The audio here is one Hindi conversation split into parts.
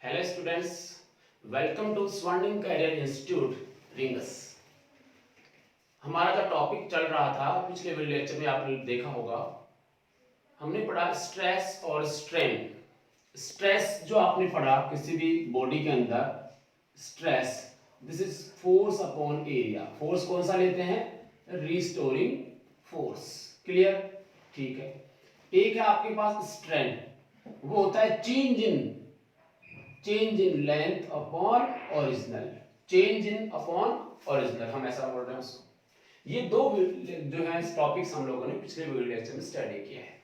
हेलो स्टूडेंट्स, वेलकम टू स्वर्णिम करियर इंस्टीट्यूट रिंगस। हमारा जो टॉपिक चल रहा था पिछले वीडियो लेक्चर में आपने देखा होगा, हमने पढ़ा स्ट्रेस और स्ट्रेन। स्ट्रेस जो आपने पढ़ा किसी भी बॉडी के अंदर, stress this is force upon area. Force कौन सा लेते हैं? Restoring force. क्लियर? ठीक है। एक है आपके पास स्ट्रेन, वो होता है change in length upon original. Change in upon original, हम ऐसा बोल रहे हैं उसको। ये दो जो है टॉपिक्स हम लोगों ने पिछले वीडियो लेक्चर में स्टडी किया है।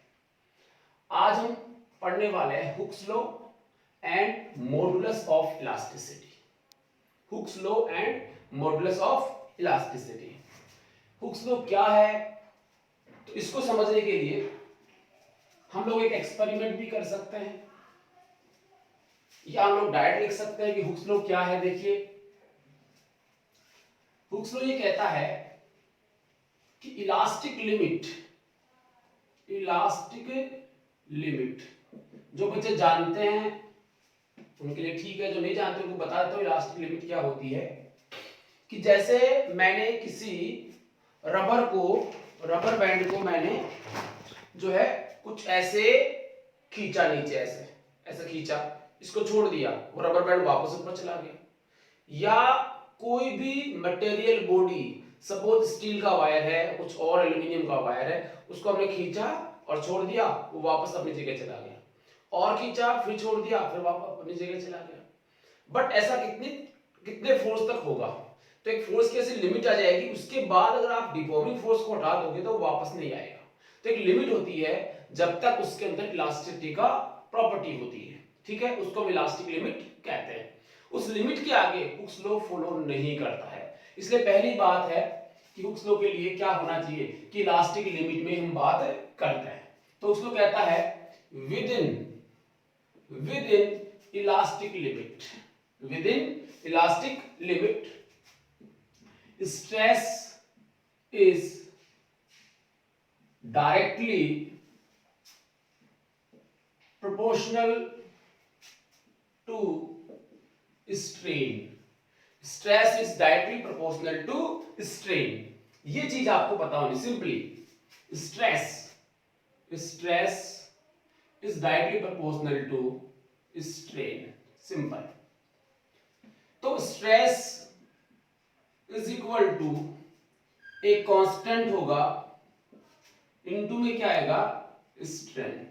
आज हम पढ़ने वाले हैं Hooke's law and modulus of elasticity. Hooke's law and modulus of elasticity. Hooke's law क्या है, तो इसको समझने के लिए हम लोग एक एक्सपेरिमेंट भी कर सकते हैं, या हम लोग डायरेक्ट लिख सकते हैं कि हुक्स लॉ क्या है। देखिए, हुक्स लॉ ये कहता है कि इलास्टिक लिमिट जो बच्चे जानते हैं उनके लिए ठीक है, जो नहीं जानते उनको बता देता हूं इलास्टिक लिमिट क्या होती है। कि जैसे मैंने किसी रबर बैंड को मैंने जो है कुछ ऐसे खींचा, नीचे ऐसे खींचा, इसको छोड़ दिया, वो रबर बैंड वापस ऊपर चला गया। या कोई भी मटेरियल बॉडी, सपोज स्टील का वायर है, कुछ और एल्यूमिनियम का वायर है, उसको हमने खींचा और छोड़ दिया, वो वापस अपनी जगह चला गया। और खींचा, फिर छोड़ दिया, फिर वापस अपनी जगह चला गया। बट ऐसा कितने फोर्स तक होगा? तो एक फोर्स की ऐसी लिमिट आ जाएगी, उसके बाद अगर आप डिफॉर्मिंग फोर्स को हटा दोगे तो वापस नहीं आएगा। तो एक लिमिट होती है जब तक उसके अंदर इलास्टिसिटी का प्रॉपर्टी होती है, ठीक है, उसको हम इलास्टिक लिमिट कहते हैं। उस लिमिट के आगे हुक्स लॉ फॉलो नहीं करता है। इसलिए पहली बात है कि हुक्स लॉ के लिए क्या होना चाहिए कि इलास्टिक लिमिट में हम बात करते हैं। तो हुक्स लॉ कहता है with in elastic limit stress is directly proportional to strain. Stress is directly proportional to strain. ये चीज आपको पता होनी, simply stress is directly proportional to strain. Simple. तो stress इज इक्वल टू एक कांस्टेंट होगा, इनटू में क्या आएगा? स्ट्रेन।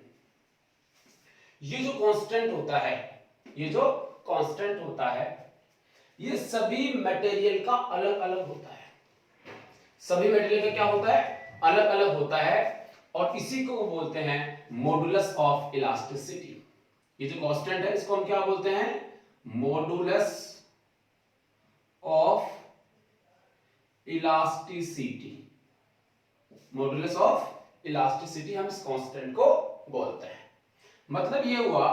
ये जो कांस्टेंट होता है, ये सभी मटेरियल का अलग अलग होता है। सभी मटेरियल का क्या होता है? अलग अलग होता है। और इसी को बोलते हैं मॉडुलस ऑफ इलास्टिसिटी। ये जो कांस्टेंट है इसको हम क्या बोलते हैं? Modulus of elasticity. Modulus of elasticity हम इस कांस्टेंट को बोलते हैं। मतलब ये हुआ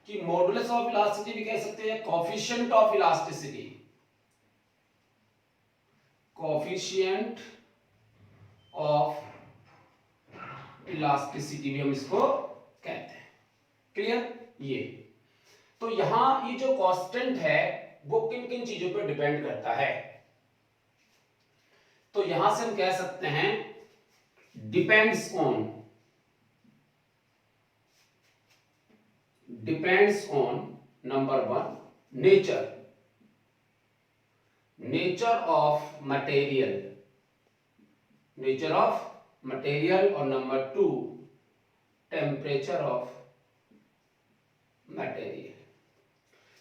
कि मॉडुलस ऑफ इलास्टिसिटी भी कह सकते हैं coefficient of elasticity. Coefficient of elasticity भी हम इसको कहते हैं। क्लियर? ये तो यहां ये जो कांस्टेंट है वो किन किन चीजों पर डिपेंड करता है? तो यहां से हम कह सकते हैं depends on number 1 nature of material और नंबर 2 टेम्परेचर ऑफ मटेरियल।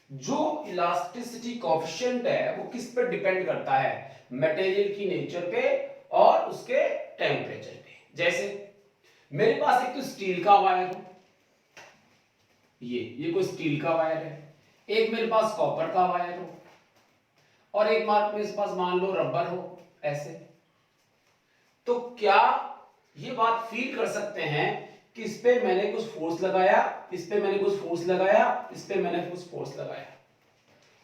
जो इलास्टिसिटी कोएफिशिएंट है वो किस पर डिपेंड करता है? मटेरियल की नेचर पे और उसके टेम्परेचर पे। जैसे मेरे पास एक तो स्टील का वायर है, ये कोई स्टील का वायर है, एक मेरे पास कॉपर का वायर हो, और एक मेरे पास मान लो रबर हो, ऐसे। तो क्या ये बात फील कर सकते हैं कि इस पे मैंने कुछ फोर्स लगाया, इस पे मैंने कुछ फोर्स लगाया, इस पे मैंने कुछ फोर्स लगाया,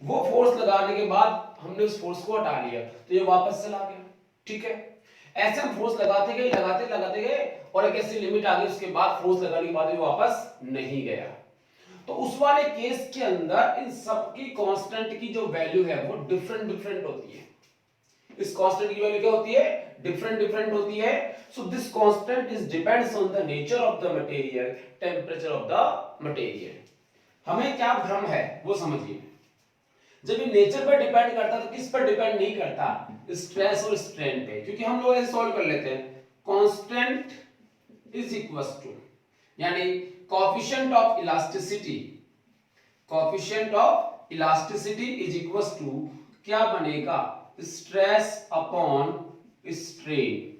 वो फोर्स लगाने के बाद हमने उस फोर्स को हटा लिया तो ये वापस चला गया। ठीक है, ऐसे हम फोर्स लगाते गए और एक ऐसी लिमिट आ गई, उसके बाद फोर्स लगाने के बाद ये वापस नहीं गया। तो उस वाले केस के अंदर इन सब की कांस्टेंट की जो वैल्यू है वो डिफरेंट डिफरेंट होती है। इस कांस्टेंट की वैल्यू क्या होती है? डिफरेंट डिफरेंट होती है। So this constant is depends on the nature of the material, temperature of the material. हमें क्या भ्रम है वो समझिए। जब ये नेचर पर डिपेंड करता तो किस पर डिपेंड नहीं करता? स्ट्रेस और स्ट्रेन पे। क्योंकि हम लोग ऐसे सॉल्व कर लेते हैं, कांस्टेंट इज इक्वल्स टू, यानी coefficient of elasticity, coefficient of elasticity is equals to क्या बनेगा? Stress upon strain,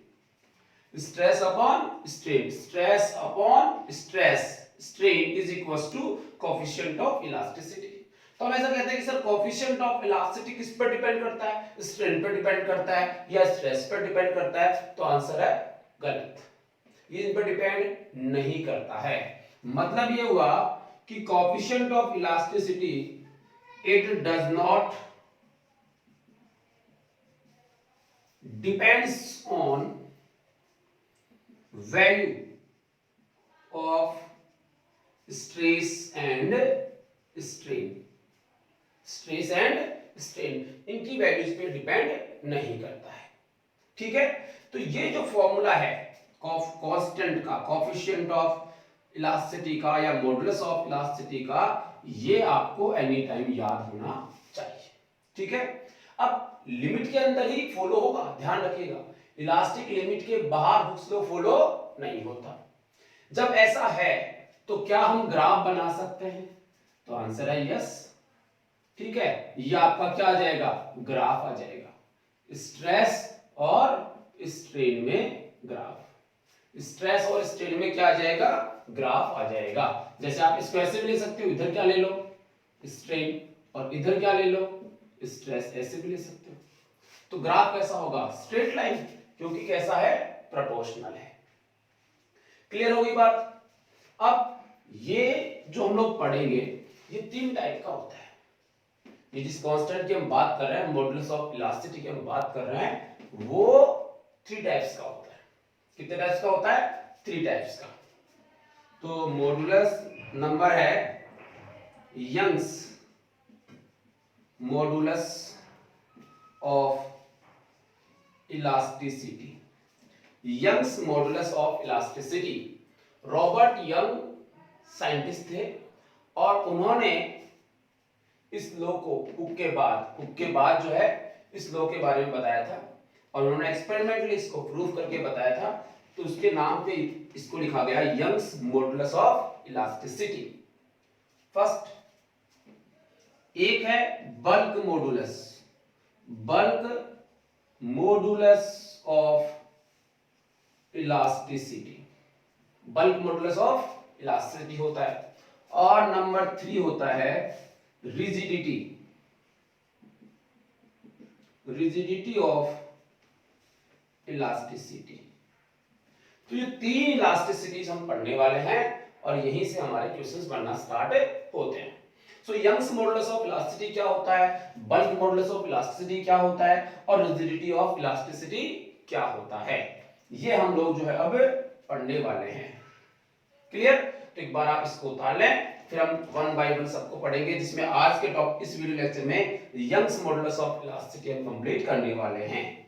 stress upon strain, stress upon stress, strain is equals to coefficient of elasticity. तो हम ऐसा कहते हैं कि सर कोएफिशिएंट ऑफ इलास्टिसिटी किस पर डिपेंड करता है? स्ट्रेन पर डिपेंड करता है या स्ट्रेस पर डिपेंड करता है? तो आंसर है गलत, ये इन पर डिपेंड नहीं करता है। मतलब ये हुआ कि coefficient of elasticity it does not depends on value of stress and strain, stress and strain इनकी वैल्यूज पे डिपेंड नहीं करता है। ठीक है, तो ये जो फॉर्मूला है कांस्टेंट का, कोएफिशिएंट ऑफ इलास्टिसिटी का या मॉडुलस ऑफ इलास्टिसिटी का, ये आपको एनी टाइम याद होना चाहिए। ठीक है, अब लिमिट के अंदर ही फॉलो होगा, ध्यान रखिएगा। इलास्टिक लिमिट के बाहर हुक्स लो फॉलो नहीं होता। जब ऐसा है तो क्या हम ग्राफ बना सकते हैं? तो आंसर है यस। ठीक है, ये आपका क्या आ जाएगा? ग्राफ आ जाएगा। स्ट्रेस और स्ट्रेन में ग्राफ, स्ट्रेस और स्ट्रेन में क्या आ जाएगा? ग्राफ आ जाएगा। जैसे आप इसको ऐसे भी ले सकते हो, इधर क्या ले लो स्ट्रेन और इधर क्या ले लो स्ट्रेस, ऐसे भी ले सकते हो। तो ग्राफ कैसा होगा? स्ट्रेट लाइन, क्योंकि कैसा है? प्रोपोर्शनल है। क्लियर होगी बात? अब ये जो हम लोग पढ़ेंगे ये तीन टाइप का होता है। ये जिस कांस्टेंट की हम बात कर रहे हैं, मॉडुलस ऑफ इलास्टिसिटी की हम बात कर रहे हैं, वो थ्री टाइप्स का होता है। कितने टाइप्स का होता है? थ्री टाइप्स का। तो मॉडुलस नंबर है Young's modulus of elasticity, Young's modulus of elasticity. Robert Young scientist थे और उन्होंने इस लॉ को हुक के बाद जो है इस लॉ के बारे में बताया था और उन्होंने एक्सपेरिमेंटली इसको प्रूव करके बताया था। तो उसके नाम पे इसको लिखा गया Young's modulus of elasticity. First एक है bulk modulus, bulk modulus of elasticity, bulk modulus of elasticity होता है। और नंबर 3 होता है रिजिडिटी, रिजिडिटी ऑफ इलास्टिसिटी। तो ये तीन इलास्टिसिटीज हम पढ़ने वाले हैं और यहीं से हमारे क्वेश्चंस बनना स्टार्ट होते हैं। सो यंग्स मॉडुलस ऑफ इलास्टिसिटी क्या होता है, बल्क मॉडुलस ऑफ इलास्टिसिटी क्या होता है और रिजिडिटी ऑफ इलास्टिसिटी क्या होता है, ये हम लोग जो है अब पढ़ने वाले हैं। क्लियर? तो एक बार आप इसको उतार लें, फिर हम वन बाय वन सबको पढ़ेंगे, जिसमें आज के टॉपिक इस वीडियो लेक्चर में यंग्स मॉडुलस ऑफ इलास्टिसिटी हम कंप्लीट करने वाले हैं।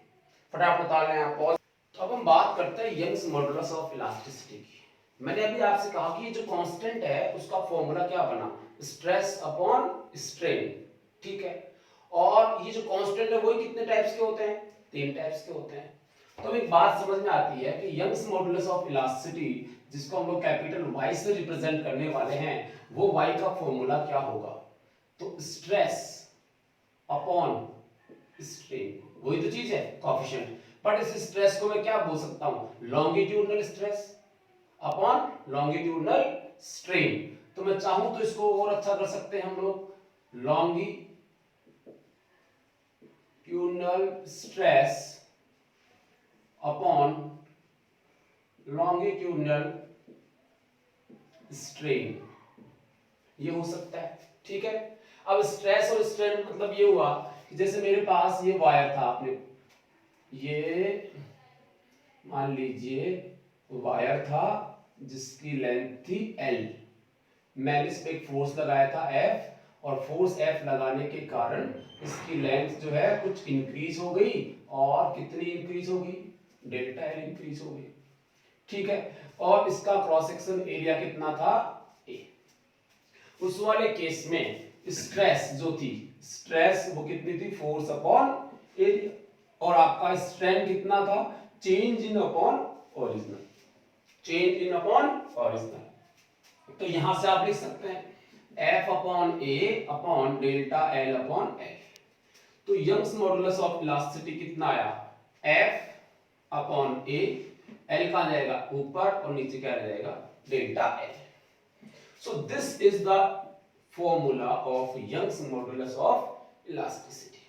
फटाफट उतार लें आप। तो अब हम बात करते हैं यंग्स मॉडुलस ऑफ इलास्टिसिटी की। मैंने अभी आपसे कहा कि ये जो कांस्टेंट है उसका फॉर्मूला क्या बना? Stress upon strain. ठीक है, और ये जो कांस्टेंट है वो कितने टाइप्स के होते हैं? तीन टाइप्स के होते हैं। तो एक बात समझ में आती है कि यंग्स मॉडुलस ऑफ इलास्टिसिटी, जिसको हम लोग कैपिटल Y से रिप्रेजेंट करने वाले हैं, वो Y का फॉर्मूला क्या होगा? तो स्ट्रेस अपॉन स्ट्रेन, वही तो चीज है कोएफिशिएंट। बट इस स्ट्रेस को मैं क्या बोल सकता हूं? Longitudinal stress upon longitudinal strain. तो मैं चाहूं तो इसको और अच्छा कर सकते हैं हम लोग, longitudinal stress upon longitudinal strain, ये हो सकता है। ठीक है, अब स्ट्रेस और स्ट्रेन मतलब ये हुआ कि जैसे मेरे पास ये वायर था, आपने ये मान लीजिए वायर था जिसकी लेंथ थी L, मैंने इस पे एक फोर्स लगाया था F, और फोर्स F लगाने के कारण इसकी लेंथ जो है कुछ इंक्रीज हो गई, और कितनी इंक्रीज हो गई, डेल्टा L इंक्रीज हो गई, ठीक है। और इसका क्रॉस सेक्शन एरिया कितना था, A। उस वाले केस में स्ट्रेस जो थी, स्ट्रेस वो कितनी थी, फोर्स अपॉन एरिया, और आपका स्ट्रेन कितना था, change in upon original, change in upon original. तो यहां से आप लिख सकते हैं F upon A upon delta L upon L। तो यंग्स मॉडुलस ऑफ इलास्टिसिटी कितना आया, F अपॉन A, L कहां जाएगा ऊपर, और नीचे क्या रह जाएगा, delta L। So this is the formula of Young's modulus of elasticity।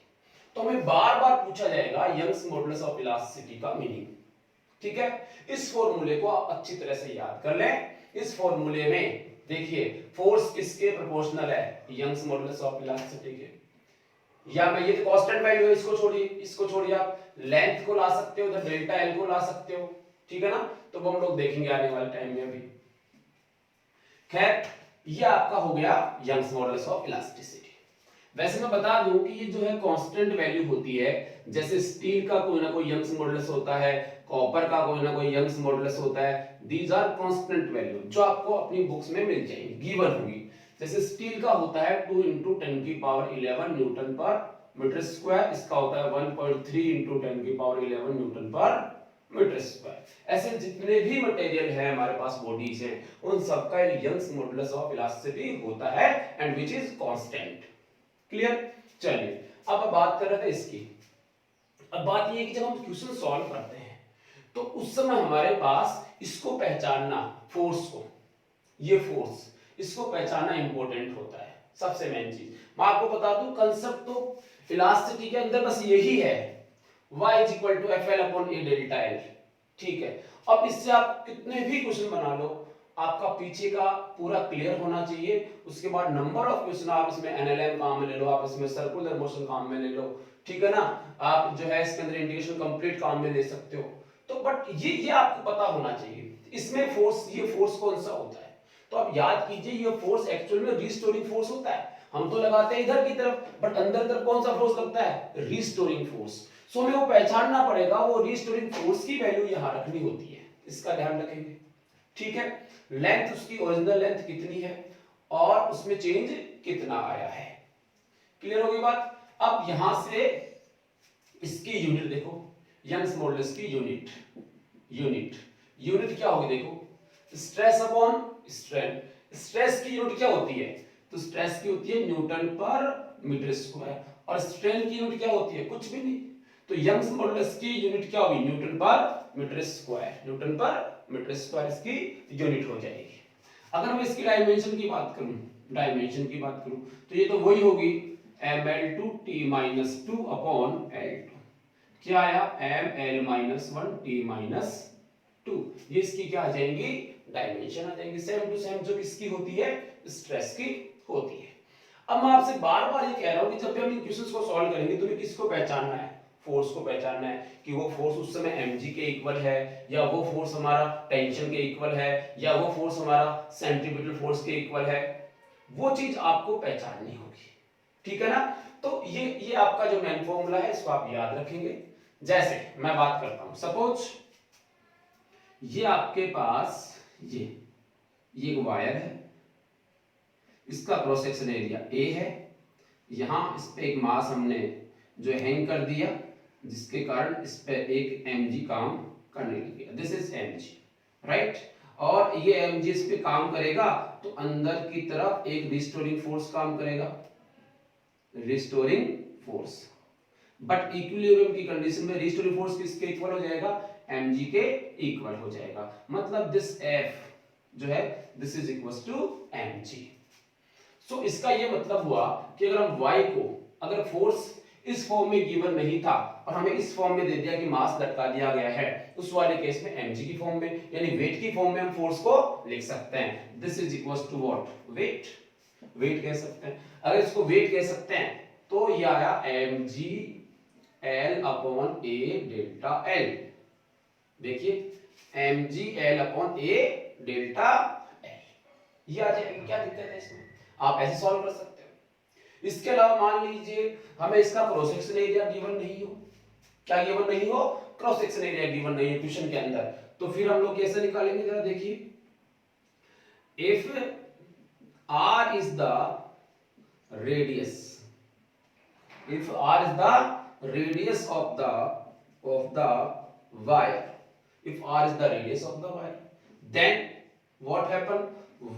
तो हमें बार बार पूछा जाएगा Young's modulus of elasticity का मीनिंग, ठीक है। इस फॉर्मूले को आप अच्छी तरह से याद कर लें। इस फॉर्मूले में देखिए फोर्स किसके प्रोपोर्शनल है, यंग्स मॉडुलस ऑफ इलास्टिसिटी के, या मैं ये तो कांस्टेंट वैल्यू है, इसको छोड़िए आप लेंथ को ला सकते हो, तो डेल्टा एल को ला सकते हो, ठीक है ना। तो वो हम लोग देखेंगे आने वाले टाइम में। अभी खैर ये आपका हो गया यंग्स मॉडुलस ऑफ इलास्टिसिटी। वैसे मैं बता दूं कि ये जो है कांस्टेंट वैल्यू होती है, जैसे स्टील का कोई ना कोई यंग्स मॉडुलस होता है, कॉपर का कोई ना कोई यंग्स मॉडुलस होता है, दीज आर कांस्टेंट वैल्यू जो आपको अपनी बुक्स में मिल जाएंगी, गिवन होगी। जैसे स्टील का होता है 2 × 10⁻11 न्यूटन पर मीटर स्क्वायर, इसका होता है 1.3 × 10⁻11 न्यूटन पर मीटर स्क्वायर। ऐसे जितने भी मटेरियल है हमारे पास बॉडीज हैं, उन सबका यंग्स मॉडुलस ऑफ इलास्टिसिटी होता है, and which is constant. Clear. चलिए अब बात कर रहे थे इसकी। अब बात ये है कि जब हम क्वेश्चन सॉल्व करते हैं तो उस समय हमारे पास इसको पहचानना, फोर्स को, ये फोर्स, इसको पहचानना इंपॉर्टेंट होता है, सबसे मेन चीज। मैं आपको बता दूं कंसेप्ट तो इलास्टिसिटी के अंदर बस यही है, y = FL/A डेल्टा L, ठीक है। अब इससे आप कितने भी क्वेश्चन बना लो, आपका पीछे का पूरा क्लियर होना चाहिए। उसके बाद नंबर ऑफ क्वेश्चन आप इसमें एनएलएम काम में ले लो, आप इसमें सर्कुलर मोशन काम में ले लो, ठीक है ना। आप जो है इसके अंदर इंटीग्रेशन कंप्लीट काम में ले सकते हो। तो बट ये आपको पता होना चाहिए इसमें फोर्स, ये फोर्स कौन सा होता है। तो आप याद कीजिए ये फोर्स एक्चुअल में रिस्टोरिंग फोर्स होता है। हम तो लगाते हैं इधर की तरफ, बट अंदर कौन सा फोर्स लगता है, रिस्टोरिंग फोर्स। सो हमें वो पहचानना पड़ेगा, वो रिस्टोरिंग फोर्स की वैल्यू यहां रखनी होती है, इसका ध्यान रखेंगे, ठीक है। लेंथ उसकी ओरिजिनल लेंथ कितनी है और उसमें चेंज कितना आया है, क्लियर होगी बात। अब यहां से इसकी यूनिट देखो, यंग्स मॉडुलस की यूनिट, यूनिट क्या होगी देखो, स्ट्रेस अपॉन स्ट्रेन। स्ट्रेस की यूनिट क्या होती है, तो स्ट्रेस की होती है न्यूटन पर मीटर स्क्वायर, और स्ट्रेन की यूनिट क्या होती है, कुछ भी नहीं। तो यंग्स मॉडुलस की यूनिट क्या होगी, न्यूटन पर मीटर स्क्वायर, न्यूटन पर मीटर स्क्वायर इसकी यूनिट हो जाएगी। अगर मैं इसकी डायमेंशन की बात करूं, तो ये तो वही होगी ml2t-2 अपॉन L2। क्या आया, ml-1t-2, ये इसकी क्या आ जाएंगी, डायमेंशन आ जाएंगी, सेम टू सेम जो किसकी होती है, स्ट्रेस की होती है। अब मैं आपसे बार बार ये कह रहा हूं कि जब भी हम इन क्वेश्चंस को सॉल्व करेंगे तो हमें किसको पहचानना है, फोर्स को पहचानना है कि वो फोर्स उस समय mg के इक्वल है, या वो फोर्स हमारा टेंशन के इक्वल है, या वो फोर्स हमारा सेंट्रीपिटल फोर्स के इक्वल है, वो चीज आपको पहचाननी होगी, ठीक है ना। तो ये आपका जो मेन फॉर्मूला है इसको आप याद रखेंगे। जैसे मैं बात करता हूं, सपोज ये आपके पास ये एक वायर है, इसका क्रॉस सेक्शन एरिया A है, यहां इस पे एक मास हमने जो हैंग कर दिया, जिसके कारण इस पे एक mg काम करने लग गया, दिस इज mg, राइट। और ये mg इस पे काम करेगा तो अंदर की तरफ एक रिस्टोरिंग फोर्स काम करेगा, रिस्टोरिंग फोर्स। बट इक्विलिब्रियम की कंडीशन में रिस्टोरिंग फोर्स किसके इक्वल हो जाएगा, mg के इक्वल हो जाएगा। मतलब दिस F जो है this is equal to mg। So इसका ये मतलब हुआ कि अगर हम y को, अगर फोर्स इस फॉर्म में गिवन नहीं था और हमें इस फॉर्म में दे दिया कि मास लटका दिया गया है, उस वाले केस में mg की फॉर्म में यानी वेट की फॉर्म में हम फोर्स को लिख सकते हैं, this is equal to what, weight कह सकते हैं। अगर इसको वेट कह सकते हैं तो ये आया mg L upon A delta L। देखिए mg L upon A delta L, ये आ जाएगी, क्या दिक्कत है इसमें, आप ऐसे सॉल्व कर सकते हो। इसके अलावा मान लीजिए हमें इसका क्रॉस सेक्शन एरिया गिवन नहीं हो, क्या गिवन नहीं हो, क्रॉस सेक्शन एरिया गिवन नहीं है क्वेश्चन के अंदर, तो फिर हम लोग कैसे निकालेंगे जरा देखिए। If r is the radius, if r is the radius of the wire, if r is the radius of the wire, then what happen,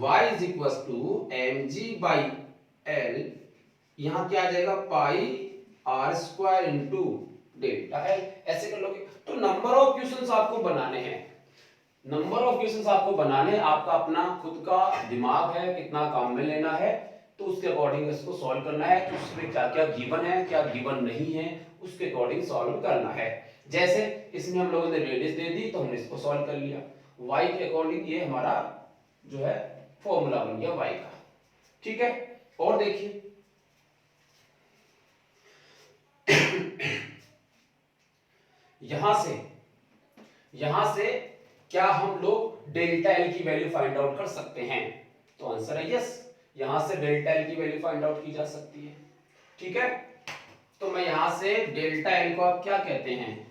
y is equals to mg by l, यहां क्या आ जाएगा, पाई r square into delta L, ऐसे कर लोगे। तो नंबर ऑफ क्वेश्चंस आपको बनाने हैं, नंबर ऑफ क्वेश्चंस आपको बनाने, आपका अपना खुद का दिमाग है, कितना काम में लेना है, तो उसके अकॉर्डिंग इसको सॉल्व करना है कि उसमें क्या क्या गिवन है, क्या गिवन नहीं है, उसके अकॉर्डिंग सॉल्व करना है। जैसे इसमें हम लोगों ने रेडियस दे दी तो हमने इसको सॉल्व कर लिया, y के अकॉर्डिंग ये हमारा जो है फॉर्मूला बन गया y का, ठीक है। और देखिए यहां से क्या हम लोग डेल्टा एल की वैल्यू फाइंड आउट कर सकते हैं, तो आंसर है यस, यहां से डेल्टा एल की वैल्यू फाइंड आउट की जा सकती है, ठीक है। तो मैं यहां से डेल्टा एल को आप क्या कहते हैं,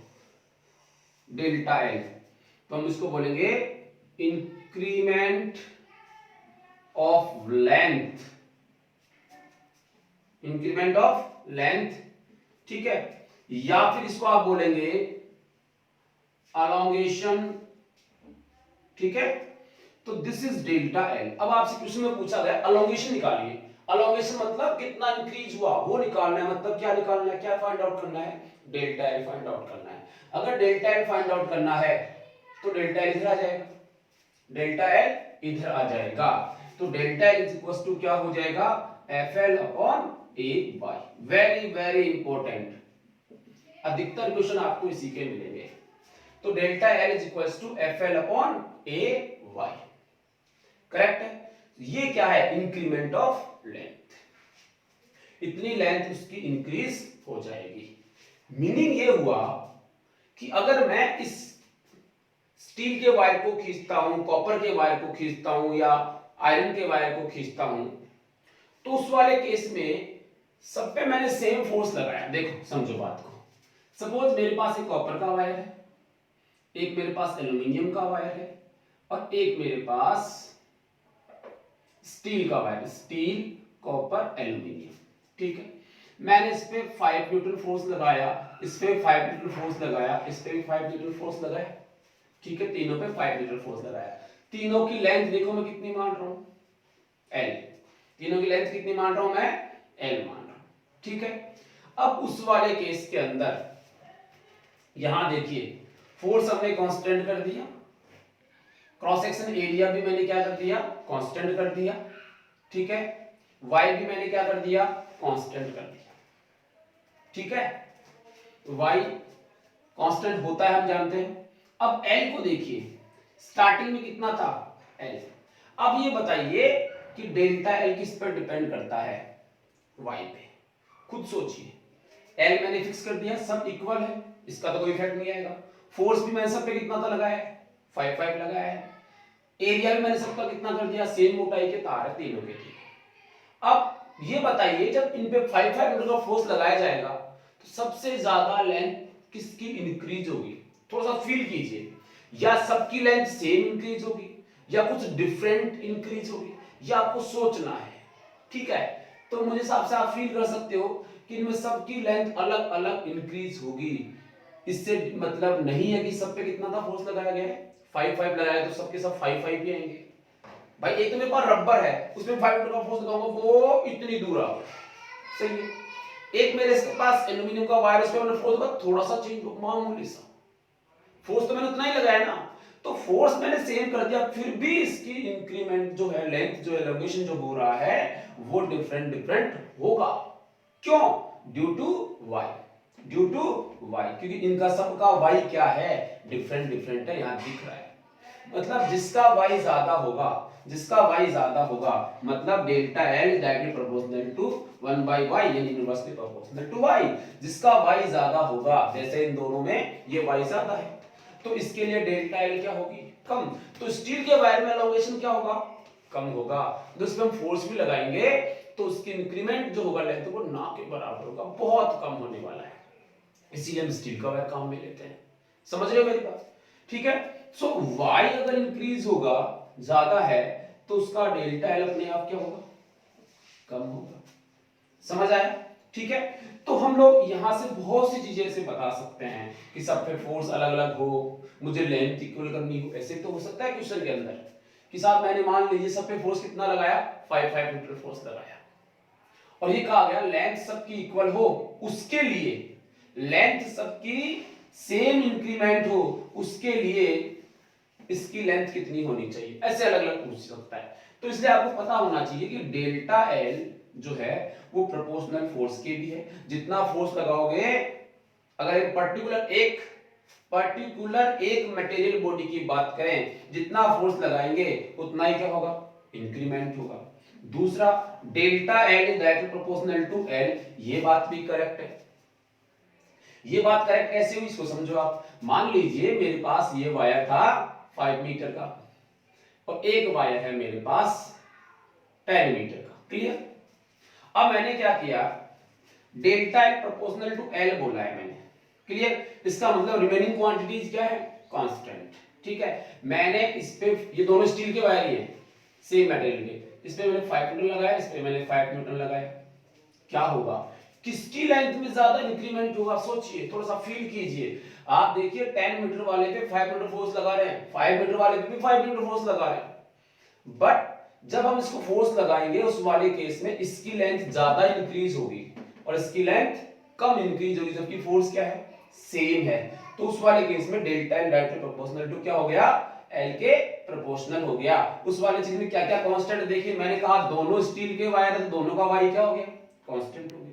डेल्टा एल, तो हम इसको बोलेंगे increment of length, increment of length, ठीक है, या फिर इसको आप बोलेंगे अलोंगेशन, ठीक है। तो दिस इज डेल्टा एल। अब आपसे क्वेश्चन में पूछा गया अलोंगेशन निकालिए, अलोंगेशन मतलब कितना इंक्रीज हुआ वो निकालना है, मतलब क्या निकालना है, क्या फाइंड आउट करना है, डेल्टा एल फाइंड आउट करना है। अगर डेल्टा एल फाइंड आउट करना है तो डेल्टा एल इधर आ जाएगा, डेल्टा एल इधर आ जाएगा, तो delta L is equal to क्या हो जाएगा, एफ एल अपॉन ए वाई। वेरी वेरी इंपॉर्टेंट, अधिकतर क्वेश्चन आपको इसी के मिलेंगे। तो delta L is equal to F L upon A y, correct है। ये क्या है, इंक्रीमेंट ऑफ लेंथ, इतनी लेंथ उसकी इंक्रीज हो जाएगी। मीनिंग ये हुआ कि अगर मैं इस स्टील के वायर को खींचता हूं, कॉपर के वायर को खींचता हूं, या आयरन के वायर को खींचता हूं, तो उस वाले केस में सब पे मैंने सेम फोर्स लगाया। देखो समझो बात को, सपोज मेरे पास एक कॉपर का वायर है, एक मेरे पास एल्यूमिनियम का वायर है, और एक मेरे पास स्टील का वायर, स्टील कॉपर एल्यूमिनियम, ठीक है। मैंने इस पे 5 न्यूटन फोर्स लगाया, इस पे 5 न्यूटन फोर्स लगाया, इस पे भी 5 न्यूटन फोर्स लगाया, ठीक है, तीनों पे 5 न्यूटन फोर्स लगाया। तीनों की लेंथ देखो मैं कितनी मान रहा हूं, एल, तीनों की लेंथ कितनी मान रहा हूं मैं, एल मान रहा हूं, ठीक है। अब उस वाले केस के अंदर यहां देखिए फोर्स हमने कांस्टेंट कर दिया, क्रॉस सेक्शन एरिया भी मैंने क्या कर दिया, कांस्टेंट कर दिया, ठीक है, y भी मैंने क्या कर दिया, कांस्टेंट कर दिया, ठीक है। y कांस्टेंट होता है हम जानते हैं। अब l को देखिए, स्टार्टिंग में कितना था, l। अब ये बताइए कि डेल्टा l किस पर डिपेंड करता है, y पे, खुद सोचिए। l मैंने फिक्स कर दिया, सब इक्वल है, इसका तो कोई इफेक्ट नहीं आएगा। फोर्स भी मैंने सब पे कितना था लगाया है, 5 लगाया है। एरिया भी मैंने सबका कितना कर दिया, सेम मोटाई के तार है तीनों के, ठीक है। अब ये बताइए जब इन पे 5 मीटर का फोर्स लगाया जाएगा तो सबसे ज्यादा लेंथ किसकी इंक्रीज होगी, थोड़ा सा फील कीजिए, या सबकी लेंथ सेम इंक्रीज होगी, या कुछ डिफरेंट इंक्रीज होगी, या आपको सोचना है, ठीक है। तो मुझे हिसाब से आप फील कर सकते हो कि इनमें सबकी लेंथ अलग अलग इंक्रीज होगी। इससे मतलब नहीं है कि सब पे कितना था फोर्स लगाया गया है, 5 लगाया तो सबके सब 5 ही आएंगे। भाई एक तो मेरे पास रबर है, उसमें 5 न्यूटन का फोर्स लगाऊंगा, वो इतनी दूर आ, सही है। एक मेरे पास एल्यूमिनियम का वायर, उस पे मैंने फोर्स लगा, थोड़ा सा चेंज, मामूली सा फोर्स, तो मैंने उतना ही लगाया ना, तो फोर्स मैंने सेम कर दिया, फिर भी इसकी इंक्रीमेंट जो है, लेंथ जो है, एलोंगेशन जो हो रहा है वो डिफरेंट होगा। क्यों, due to y, due to y, क्योंकि इनका सबका y क्या है, डिफरेंट है, यहां दिख रहा है। मतलब जिसका y ज्यादा होगा, जिसका y ज्यादा होगा, मतलब delta L is directly proportional to 1/y, यानी इनवर्सली प्रोपोर्शनल टू y। जिसका y ज्यादा होगा, जैसे इन दोनों में ये y ज्यादा है, तो इसके लिए डेल्टा L क्या होगी, कम। तो स्टील के वायर में एलोंगेशन क्या होगा, कम होगा। तो इस पे हम फोर्स भी लगाएंगे तो उसकी इंक्रीमेंट जो होगा लेंथ वो ना के बराबर होगा, बहुत कम होने वाला है। इसीलिए हम स्टील का वायर काम में लेते हैं। समझ रहे हो मेरी बात? ठीक है। सो वाई अगर इंक्रीज होगा, ज्यादा है, तो उसका डेल्टा एल अपने आप क्या होगा? कम होगा। समझ आया? ठीक है। तो हम लोग यहां से बहुत सी चीजें ऐसे बता सकते हैं कि सब पे फोर्स अलग अलग हो, मुझे लेंथ इक्वल करनी हो। ऐसे तो हो सकता है क्वेश्चन के अंदर कि साहब मैंने मान लीजिए सब पे फोर्स कितना लगाया, 5 न्यूटन फोर्स लगाया, और ये कहा गया लेंथ सबकी इक्वल हो, उसके लिए लेंथ सबकी सेम इंक्रीमेंट हो, उसके लिए इसकी लेंथ कितनी होनी चाहिए, ऐसे अलग अलग पूछ सकता है। तो इसलिए आपको पता होना चाहिए कि डेल्टा एल जो है वो प्रोपोर्शनल फोर्स के भी है। जितना फोर्स लगाओगे, अगर एक पर्टिकुलर एक मटेरियल बॉडी की बात करें, जितना फोर्स लगाएंगे उतना ही क्या होगा? इंक्रीमेंट होगा। दूसरा, delta L is directly proportional to l, ये बात भी करेक्ट है। ये बात करेक्ट कैसे हुई इसको समझो आप। मान लीजिए मेरे पास ये वायर था 5 मीटर का, और एक वायर है मेरे पास 10 मीटर का। क्लियर? अब मैंने क्या किया, delta l proportional to l बोला है मैंने। क्लियर? इसका मतलब रिमेनिंग क्वांटिटीज क्या है? कांस्टेंट। ठीक है। मैंने इस पे, ये दोनों स्टील के वायर ही हैं, सेम मटेरियल के, इस पे मैंने 5 न्यूटन लगाया, इस पे मैंने 5 न्यूटन लगाया। क्या होगा? किसकी लेंथ में ज्यादा इंक्रीमेंट होगा? सोचिए, थोड़ा सा फील कीजिए। आप देखिए 10 मीटर वाले पे 5 मीटर फोर्स लगा रहे हैं, 5 मीटर वाले पे भी 5 मीटर फोर्स लगा रहे हैं, बट जब हम इसको फोर्स लगाएंगे उस वाले केस में इसकी लेंथ ज्यादा इंक्रीज होगी और इसकी लेंथ कम इंक्रीज होगी, जबकि फोर्स क्या है? सेम है। तो उस वाले केस में delta l directly proportional to क्या हो गया? एल के प्रोपोर्शनल हो गया। उस वाले चीज में क्या क्या कांस्टेंट देखिए, मैंने कहा दोनों स्टील के वायर है तो दोनों का वाई क्या हो गया? कांस्टेंट हो गया।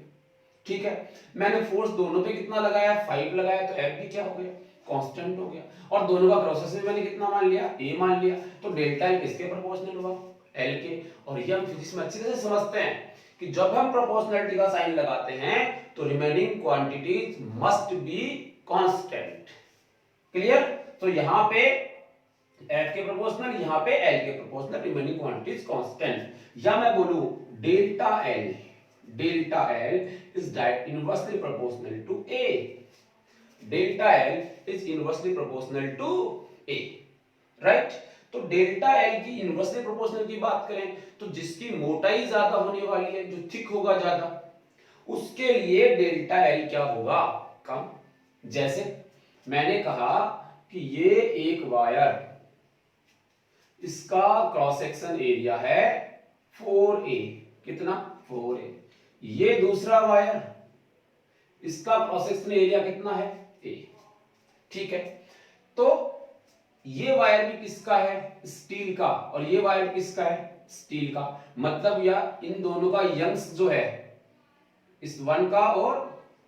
ठीक है। मैंने फोर्स दोनों पे कितना लगाया? 5 लगाया, तो एफ भी क्या हो गया? कांस्टेंट हो गया। और दोनों का प्रोसेस में मैंने कितना मान लिया? ए मान लिया। तो डेल्टा एल किसके प्रोपोर्शनल हुआ? एल के। और ये हम फिजिक्स में अच्छी तरह से समझते हैं कि जब हम प्रोपोर्शनलिटी का साइन लगाते हैं तो remaining quantities must be constant. Clear? तो यहां पे एफ के प्रोपोर्शनल, यहां पे एल के प्रोपोर्शनल, रिमेनिंग क्वांटिटीज कांस्टेंट। या मैं बोलूं delta L is inversely proportional to A. Delta L is inversely proportional to A. Right? तो डेल्टा एल की इनवर्सली प्रोपोर्शनल की बात करें तो जिसकी मोटाई ज्यादा होने वाली है, जो थिक होगा ज्यादा, उसके लिए डेल्टा एल क्या होगा? कम। जैसे मैंने कहा कि ये एक वायर, इसका क्रॉस सेक्शन एरिया है 4A। कितना? 4A। ये दूसरा वायर, इसका क्रॉस सेक्शन एरिया कितना है? A। ठीक है। तो ये वायर भी किसका है? स्टील का। और ये वायर किसका है? स्टील का। मतलब या इन दोनों का यंग्स जो है, इस 1 का और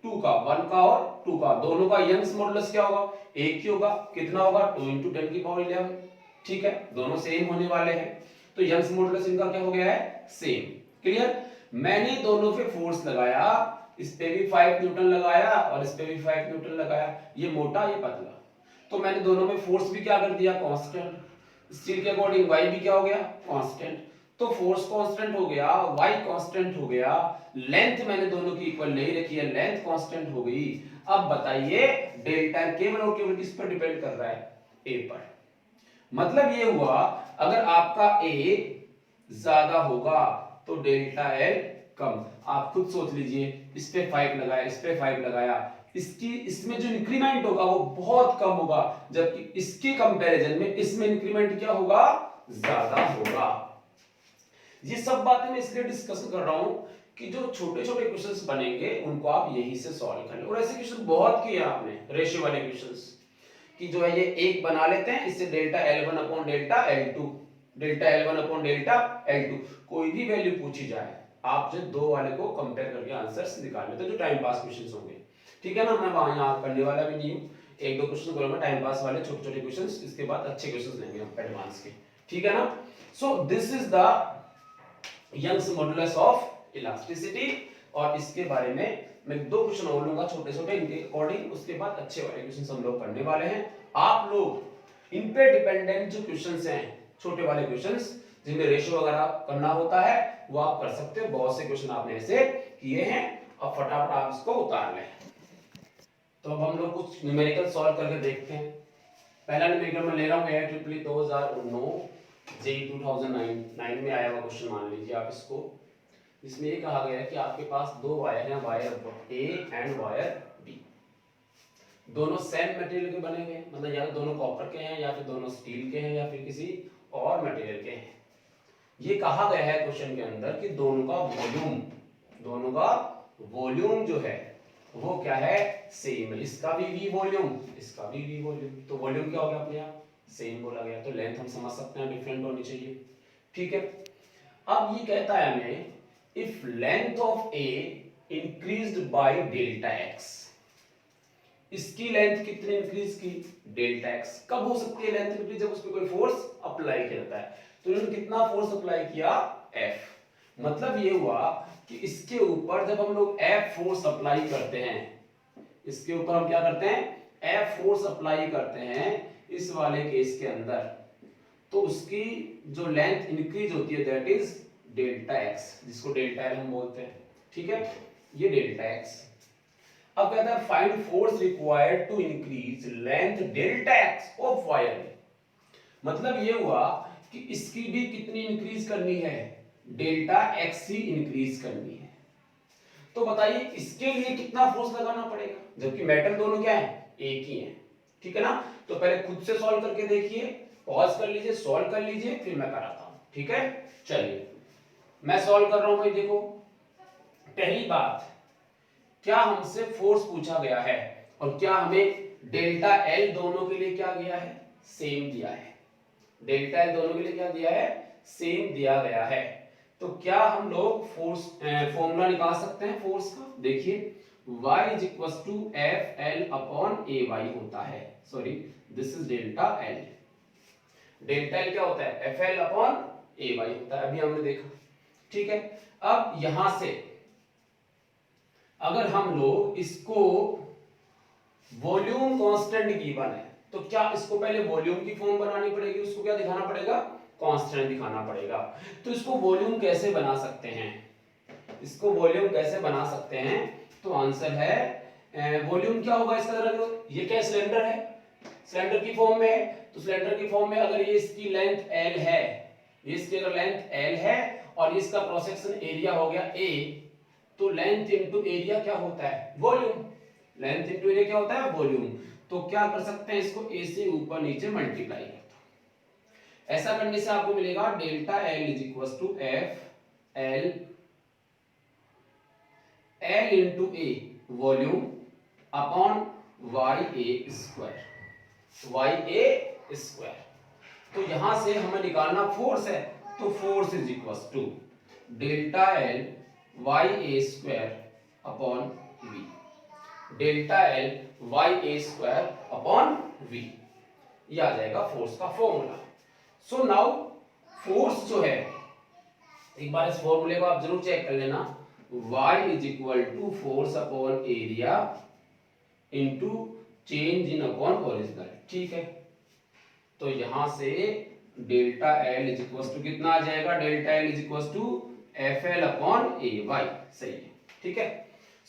2 का, 1 का और 2 का, दोनों का यंग्स मॉडुलस क्या होगा? एक ही होगा। कितना होगा? 2 × 10 की पावर 11। ठीक है। दोनों सेम होने वाले हैं, तो यंग्स मॉडुलस इनका क्या हो गया है? सेम। क्लियर? मैंने दोनों पे फोर्स लगाया, इस पे भी 5 न्यूटन लगाया और इस पे भी 5 न्यूटन लगाया। ये मोटा, ये पतला, तो मैंने दोनों में फोर्स भी क्या कर दिया? कांस्टेंट। स्टील के अकॉर्डिंग वाई भी क्या हो गया? कांस्टेंट। तो फोर्स कांस्टेंट हो गया, वाई कांस्टेंट हो गया, लेंथ मैंने दोनों की इक्वल ले रखी है, लेंथ कांस्टेंट हो गई। अब बताइए डेल्टा केवल और केवल किस पर डिपेंड कर रहा है? ए पर। मतलब ये हुआ, अगर आपका ए ज्यादा होगा तो डेल्टा एल कम। आप खुद सोच लीजिए, इस पे 5 लगाया, इस पे 5 लगाया, इसमें जो इंक्रीमेंट होगा वो बहुत कम होगा, जबकि इसके कंपैरिजन में इसमें इंक्रीमेंट क्या होगा? ज्यादा होगा। ये सब बातें मैं इसलिए डिस्कस कर रहा हूं कि जो छोटे छोटे क्वेश्चंस बनेंगे उनको आप यहीं से सॉल्व करें। और ऐसे क्वेश्चन बहुत किए आपने, रेशियो वाले क्वेश्चंस, कि जो है ये एक बना लेते हैं, इससे delta L1 upon delta L2, delta L1 upon delta L2, कोई भी वैल्यू पूछी जाए आप जो दो वाले को कंपेयर करके आंसर्स निकाल लेते हैं, जो टाइम पास क्वेश्चंस होंगे। ठीक है ना? मैं वहां यहां करने वाला भी नहीं हूं, एक दो क्वेश्चन करूंगा टाइम पास वाले, छोटे छोटे क्वेश्चंस, इसके बाद अच्छे क्वेश्चंस लेंगे हम एडवांस के। ठीक है ना? So this is the Young's modulus of elasticity, और इसके बारे में मैं दो क्वेश्चन और लूंगा छोटे छोटे इनके अकॉर्डिंग, उसके बाद अच्छे वाले क्वेश्चन हम लोग पढ़ने वाले हैं। आप लोग इन पे डिपेंडेंट जो क्वेश्चंस हैं, छोटे वाले क्वेश्चंस, जिनमें रेशियो वगैरह करना होता है वो आप कर सकते हो। बहुत से क्वेश्चन आपने ऐसे किए हैं, अब फटाफट आप इसको उतार लें। तो अब हम लोग कुछ न्यूमेरिकल सॉल्व करके देखते हैं। पहला न्यूमेरिकल मैं ले रहा हूँ AIEEE 2009 JEE 2009 में आया हुआ क्वेश्चन मान लीजिए आप इसको। इसमें ये कहा गया है कि आपके पास दो वायर हैं, wire A and wire B, दोनों सेम मटेरियल के बने हुए हैं, मतलब या तो दोनों कॉपर के हैं या फिर दोनों स्टील के हैं या फिर किसी और मटेरियल के हैं। ये कहा गया है क्वेश्चन के अंदर कि दोनों का वॉल्यूम जो है वो क्या है, सेम है। इसका भी V वॉल्यूम, इसका भी V वॉल्यूम, तो वॉल्यूम क्या हो गया अपने यहाँ सेम बोला गया, तो लेंथ हम समझ सकते हैं डिफरेंट होनी चाहिए। ठीक है, अब ये कहता है हमें if length of A increased by delta x, इसकी लेंथ कितनी इंक्रीज की, डेल्टा x। कब हो सकती है लेंथ इंक्रीज, जब उस पर कोई फोर्स अप्लाई किया जाता है। तो इन्होंने कितना फोर्स अप्लाई किया, F। मतलब ये हुआ कि इसके ऊपर जब हम लोग F फोर्स अप्लाई करते हैं, इसके ऊपर हम क्या करते हैं, F फोर्स अप्लाई करते हैं इस वाले केस के अंदर, तो उसकी जो लेंथ इंक्रीज होती है दैट इज डेल्टा x, जिसको डेल्टा L हम बोलते हैं। ठीक है, ये डेल्टा x। अब कहता है find force required to increase length delta x of wire. मतलब ये हुआ कि इसकी भी कितनी इंक्रीज करनी है, डेल्टा x ही इंक्रीज करनी है। तो बताइए इसके लिए कितना फोर्स लगाना पड़ेगा, जबकि मेटल दोनों क्या है, एक ही है। ठीक है ना, तो पहले खुद से सॉल्व करके देखिए, पॉज कर लीजिए, सॉल्व कर लीजिए, फिर मैं कराता हूं। ठीक है, चलिए मैं सॉल्व कर रहा हूं भाई। देखो पहली बात, क्या हमसे फोर्स पूछा गया है और क्या हमें डेल्टा L दोनों के लिए क्या दिया है, सेम दिया है। डेल्टा L दोनों के लिए क्या दिया है, सेम दिया गया है। तो क्या हम लोग फोर्स फॉर्मूला निकाल सकते हैं फोर्स का। देखिए y is equals to FL upon AY होता है, sorry this is delta L। Delta L क्या होता है, FL upon AY होता है, अभी हमने देखा। ठीक है, अब यहां से अगर हम लोग इसको वॉल्यूम कांस्टेंट गिवन है, तो क्या इसको पहले वॉल्यूम की फॉर्म बनानी पड़ेगी, उसको क्या दिखाना पड़ेगा, कांस्टेंट दिखाना पड़ेगा। तो इसको वॉल्यूम कैसे बना सकते हैं, इसको वॉल्यूम कैसे बना सकते हैं, तो आंसर है वॉल्यूम क्या होगा इसका, ये क्या सिलेंडर है, सिलेंडर की फॉर्म में है, तो सिलेंडर की फॉर्म में अगर ये इसकी लेंथ L है, ये इसकी अगर लेंथ L है और इसका क्रॉस सेक्शन एरिया हो गया A, तो लेंथ इनटू एरिया क्या होता है, वॉल्यूम। लेंथ इनटू एरिया क्या होता है, वॉल्यूम। तो क्या कर सकते हैं, इसको A से ऊपर नीचे मल्टीप्लाई करते हैं। ऐसा करने से आपको मिलेगा delta L is equal to F L L into A volume upon YA square, YA square. तो यहां से हमें निकालना फोर्स है, तो force is equal to delta L YA square upon V, delta L YA square upon V, ये आ जाएगा फोर्स का फॉर्मूला। सो नाउ फोर्स जो है, एक बार इस फॉर्मूले को आप जरूर चेक कर लेना, Y is equal to force upon area into change in upon original. ठीक है, तो यहां से delta L is equal to कितना आ जाएगा, delta L is equal to FL upon AY, सही है। ठीक है,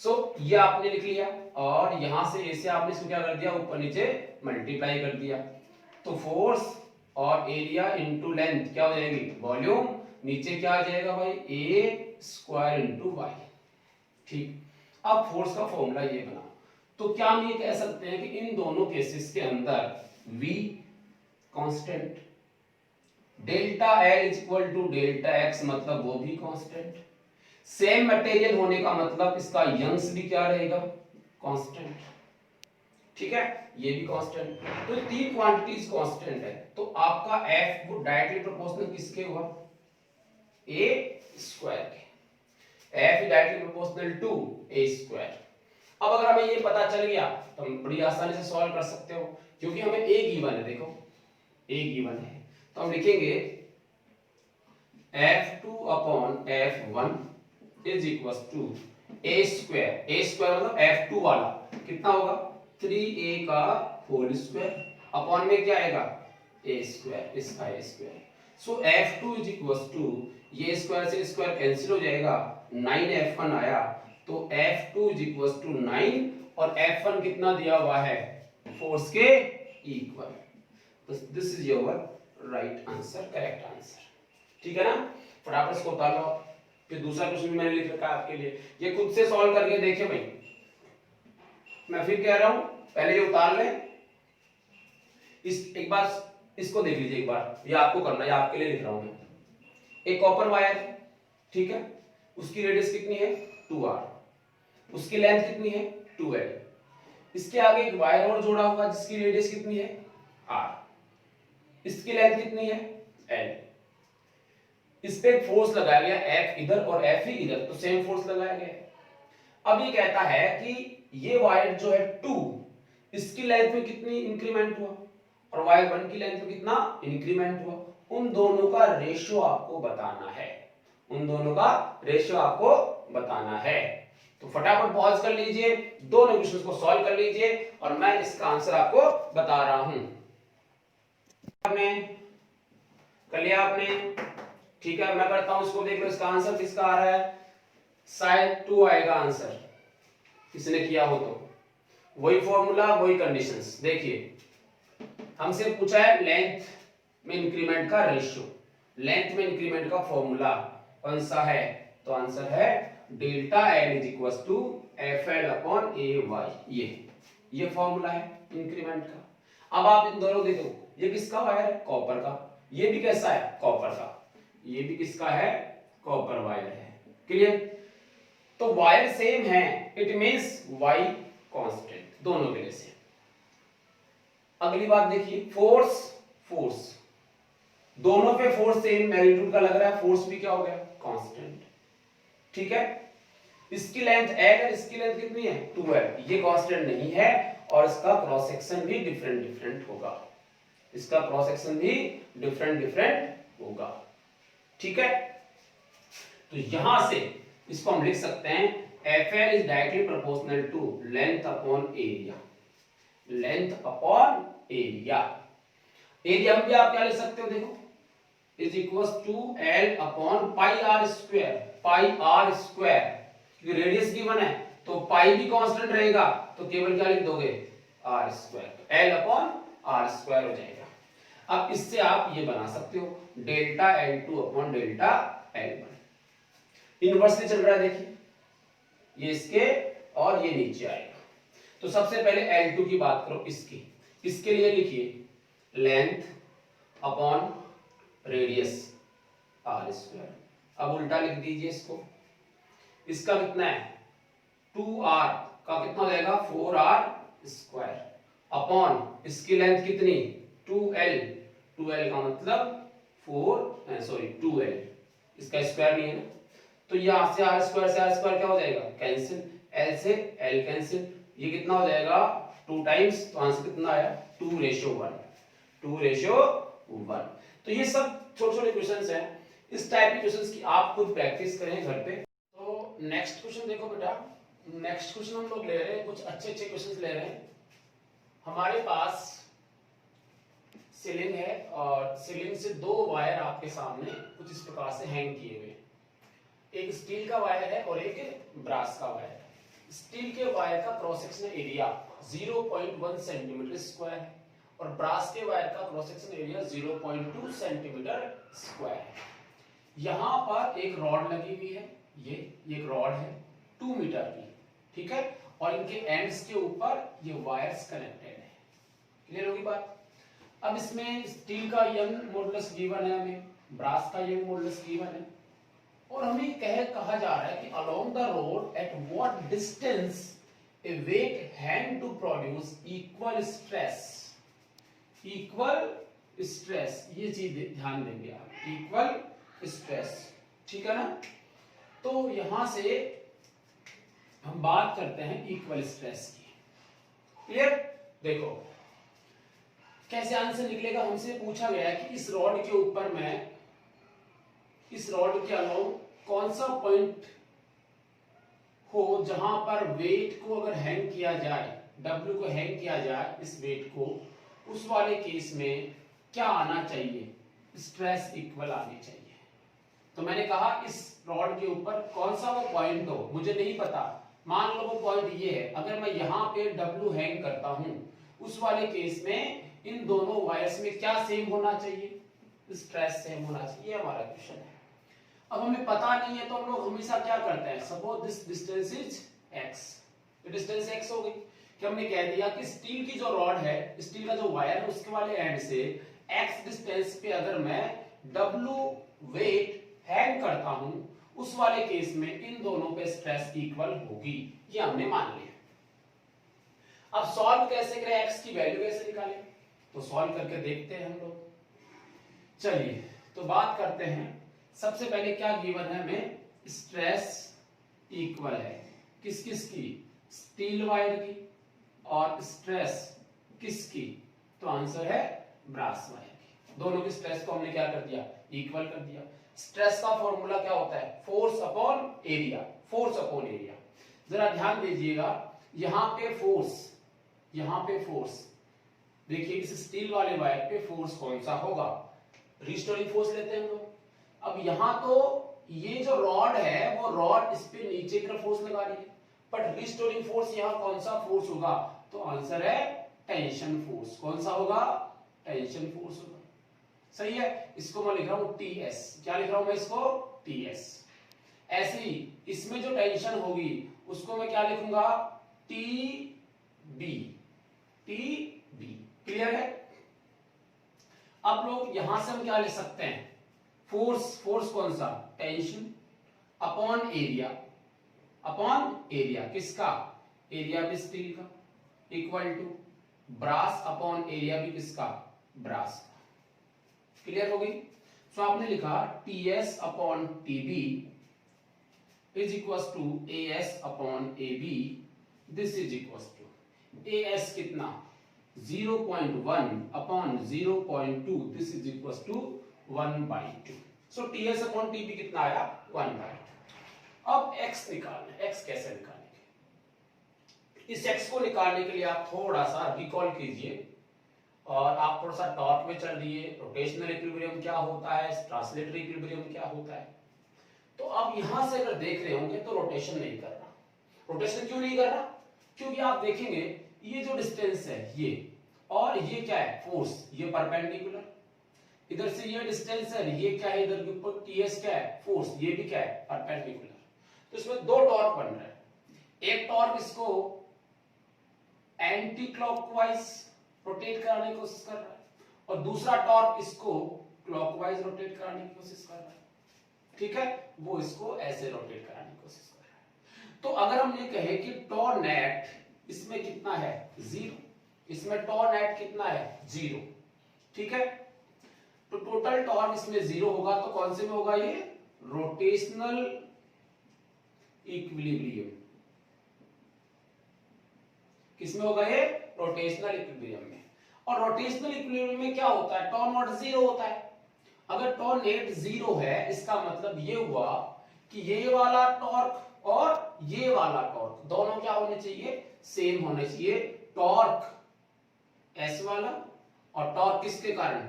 सो ये आपने लिख लिया और यहां से ऐसे आपने इसको क्या कर दिया, ऊपर नीचे मल्टीप्लाई कर दिया। तो फोर्स और एरिया इंटू लेंथ क्या हो जाएगी, वॉल्यूम, नीचे क्या आ जाएगा भाई, A स्क्वायर इंटू Y। ठीक, अब फोर्स का फॉर्मूला ये बना, तो क्या हम ये कह सकते हैं कि इन दोनों केसेस के अंदर V constant, delta L is equal to delta X मतलब वो भी कांस्टेंट, सेम मटेरियल होने का मतलब इसका यंग्स भी क्या रहेगा, कांस्टेंट। ठीक है, ये भी कांस्टेंट, तो तीन क्वांटिटीज कांस्टेंट है। तो आपका F वो डायरेक्टली प्रोपोर्शनल किसके हुआ, A स्क्वायर के। F is directly proportional to A square. अब अगर हमें ये पता चल गया तो हम बड़ी आसानी से सॉल्व कर सकते हो, क्योंकि हमें A गिवन है, देखो A गिवन है, तो हम लिखेंगे F2 upon F1 is equal to A square, A square मतलब F2 वाला कितना होगा, 3A का होल स्क्वायर अपॉन में क्या आएगा, A स्क्वायर, इसका A square. So F2 is equal to, ये स्क्वायर से स्क्वायर कैंसिल हो जाएगा, 9F1 आया, तो F2 इज इक्वल टू 9 और F1 कितना दिया हुआ है, फोर्स के इक्वल। तो this is your right answer, correct answer. ठीक है ना, फटाफट इसको उतार लो। फिर दूसरा क्वेश्चन भी मैंने लिख रखा है आपके लिए, ये खुद से सॉल्व करके देखिए भाई। मैं फिर कह रहा हूं, पहले ये उतार लें, इस एक बार इसको देख लीजिए एक बार, ये आपको करना है, आपके लिए लिख रहा हूं मैं। एक कॉपर वायर है, ठीक है, उसकी रेडियस कितनी है 2r, उसकी लेंथ कितनी है 2l, इसके आगे एक वायर और जोड़ा हुआ जिसकी रेडियस कितनी है r, इसकी लेंथ कितनी है l, इस पे फोर्स लगाया गया F इधर और F ही इधर, तो सेम फोर्स लगाया गया। अब ये कहता है कि ये वायर जो है 2, इसकी लेंथ में कितनी इंक्रीमेंट हुआ और वायर 1 की लेंथ में कितना इंक्रीमेंट हुआ, उन दोनों का रेशियो आपको बताना है, उन दोनों का रेशियो आपको बताना है। तो फटाफट पॉज कर लीजिए, दोनों क्वेश्चंस को सॉल्व कर लीजिए और मैं इसका आंसर आपको बता रहा हूं। आपने कर लिया आपने, ठीक है, मैं करता हूं इसको, देख लो इसका आंसर किसका आ रहा है, शायद 2 आएगा आंसर, किसने किया हो तो। वही फॉर्मूला वही कंडीशंस, देखिए हमसे पूछा है लेंथ में इंक्रीमेंट का रेशियो, लेंथ में इंक्रीमेंट का फॉर्मूला कौन सा है, तो आंसर है delta L is equal to F L upon A Y, ये फॉर्मूला है इंक्रीमेंट का। अब आप इन दोनों देखो, ये किसका वायर है, कॉपर का, ये भी कैसा है कॉपर का, ये भी किसका है कॉपर वायर है, क्लियर। तो वायर सेम है, इट मींस वाई कांस्टेंट, दोनों के लिए सेम। अगली बात देखिए, फोर्स दोनों पे फोर्स सेम मैग्नीट्यूड का लग रहा है, फोर्स भी क्या हो गया कांस्टेंट, ठीक है। इसकी लेंथ l है, इसकी लेंथ कितनी है 2l, ये कांस्टेंट नहीं है और इसका क्रॉस सेक्शन भी डिफरेंट होगा, इसका क्रॉस सेक्शन भी डिफरेंट होगा, ठीक है। तो यहां से इसको हम लिख सकते हैं FL is directly proportional to length upon area, length upon area. Area में भी आप क्या लिख सकते हो, देखो is equals to L upon pi R square, क्योंकि रेडियस गिवन है तो पाई भी कांस्टेंट रहेगा, तो केवल क्या लिख दोगे R square, L upon R square हो जाएगा। अब इससे आप ये बना सकते हो delta L2 upon delta L1, inversely चल रहा है, देखिए ये इसके और ये नीचे आएगा। तो सबसे पहले L2 की बात करो, इसके लिए लिखिए length upon radius R square, अब उल्टा लिख दीजिए इसको, इसका कितना है 2r का कितना हो जाएगा 4r स्क्वायर अपॉन इसकी लेंथ कितनी 2l का मतलब 2l, इसका स्क्वायर नहीं है ना, तो यहां से r स्क्वायर से r स्क्वायर क्या हो जाएगा कैंसिल, l से l कैंसिल, ये कितना हो जाएगा 2 टाइम्स, तो आंसर कितना आया 2:1। तो ये सब छोटे क्वेश्चंस हैं, इस टाइप के क्वेश्चंस की आप खुद प्रैक्टिस करें घर पे। तो नेक्स्ट क्वेश्चन देखो बेटा, नेक्स्ट क्वेश्चन हम लोग ले रहे हैं, कुछ अच्छे क्वेश्चंस ले रहे हैं। हमारे पास सीलिंग है और सीलिंग से 2 वायर आपके सामने कुछ इस प्रकार से हैंग किए हुए, एक स्टील का वायर है और एक ब्रास का वायर है। स्टील के वायर का cross sectional area 0.1 centimetre square है और ब्रास के वायर का cross sectional area 0.2 centimetre square है। यहां पर एक रॉड लगी हुई है, ये एक रॉड है 2 मीटर की, ठीक है, और इनके एंड्स के ऊपर ये वायर्स कनेक्टेड है, क्लियर होगी बात। अब इसमें स्टील का यंग मॉडुलस गिवन है, हमें ब्रास का यंग मॉडुलस गिवन है और हमें कहा जा रहा है कि along the road at what distance a weight hang to produce equal stress, ये चीज ध्यान देंगे आप, इक्वल स्ट्रेस, ठीक है ना। तो यहां से हम बात करते हैं इक्वल स्ट्रेस की, क्लियर। देखो कैसे आंसर निकलेगा, हमसे पूछा गया है कि इस रॉड के ऊपर मैं, इस रॉड के अलोंग कौन सा पॉइंट हो जहां पर वेट को अगर हैंग किया जाए, W को हैंग किया जाए इस वेट को, उस वाले केस में क्या आना चाहिए, स्ट्रेस इक्वल आनी चाहिए। तो मैंने कहा इस रॉड के ऊपर कौन सा वो पॉइंट हो, मुझे नहीं पता, मान लो वो पॉइंट ये है, अगर मैं यहाँ पे W हैंग करता हूं, उस वाले केस में इन दोनों वायर्स में क्या सेम होना चाहिए, स्ट्रेस सेम होना चाहिए, हमारा क्वेश्चन है। अब हमें पता नहीं है तो हम लोग हमेशा क्या करते हैं, suppose this distance is x, तो डिस्टेंस x हो गई कि हमने कह दिया कि स्टील की जो रॉड है, स्टील का जो वायर है उसके वाले एंड से x डिस्टेंस पे अगर मैं W वेट हैंग करता हूं, उस वाले केस में इन दोनों पे स्ट्रेस इक्वल होगी, ये हमने मान लिया। अब सॉल्व कैसे करें, x की वैल्यू कैसे निकालें, तो सॉल्व करके देखते हैं हम लोग। चलिए तो बात करते हैं, सबसे पहले क्या गिवन है हमें, स्ट्रेस इक्वल है किस किस की, स्टील वायर की, और स्ट्रेस किसकी, तो आंसर है ब्रास वायर की। दोनों की स्ट्रेस को हमने क्या कर दिया, इक्वल कर दिया। स्ट्रेस का फॉर्मूला क्या होता है, force upon area, force upon area. जरा ध्यान दीजिएगा, यहां पे फोर्स, देखिए इस स्टील वाले वायर पे फोर्स कौन सा होगा, रिस्टोरिंग फोर्स लेते हैं हम लोग। अब यहां तो ये जो रॉड है वो रॉड इस पे नीचे की तरफ फोर्स लगा रही है, बट रिस्टोरिंग फोर्स यहां कौन सा फोर्स होगा, तो आंसर है टेंशन फोर्स। कौन सा होगा, टेंशन फोर्स होगा, सही है। इसको मैं लिख रहा हूं TS, क्या लिख रहा हूं मैं इसको, TS। ऐसे ही इसमें जो टेंशन होगी उसको मैं क्या लिखूंगा, TB, क्लियर है। अब लोग यहां से हम क्या लिख सकते हैं, फोर्स कौन सा, टेंशन अपॉन एरिया किसका, एरिया भी स्टील का, equal to brass upon area भी किसका, ब्रास का। क्लियर हो गई। सो आपने लिखा TS upon TB is equal to AS upon AB, this is equal to AS कितना 0.1 upon 0.2, this is equal to 1/2। So TS upon TB कितना आया, 1/2। अब x निकालना है, x कैसे निकालेंगे, इस x को निकालने के लिए आप थोड़ा सा रिकॉल कीजिए और आप थोड़ा सा टॉर्क में चल रही है, रोटेशनल इक्विलिब्रियम क्या होता है, ट्रांसलेटरी इक्विलिब्रियम क्या होता है। तो अब यहां से अगर देख रहे होंगे तो रोटेशन नहीं कर रहा, रोटेशन क्यों नहीं कर रहा, क्योंकि आप देखेंगे ये जो डिस्टेंस है ये, और ये क्या है फोर्स, ये परपेंडिकुलर, इधर से ये डिस्टेंस है, ये क्या है इधर के ऊपर TS क्या है फोर्स, ये भी क्या है परपेंडिकुलर। तो इसमें दो टॉर्क बन रहा है, एक टॉर्क इसको एंटी क्लॉकवाइज रोटेट कराने की कोशिश कर रहा है, और दूसरा टॉर्क इसको क्लॉकवाइज रोटेट कराने की कोशिश कर रहा है, ठीक है, वो इसको ऐसे रोटेट कराने की कोशिश कर रहा है। तो अगर हम ये कहें कि टॉर्क नेट इसमें कितना है 0, इसमें टॉर्क नेट कितना है 0, ठीक है, तो टोटल टॉर्क इसमें 0 होगा, तो कौन से में होगा ये, रोटेशनल इक्विलिब्रियम, किसमें होगा ये, रोटेशनल इक्विलिब्रियम में। और रोटेशनल इक्विलिब्रियम में क्या होता है, टॉर्क नॉट 0 होता है। अगर टॉर्क नेट 0 है, इसका मतलब ये हुआ कि ये वाला टॉर्क और ये वाला टॉर्क दोनों क्या होने चाहिए, सेम होने चाहिए। टॉर्क S वाला और टॉर्क किसके कारण,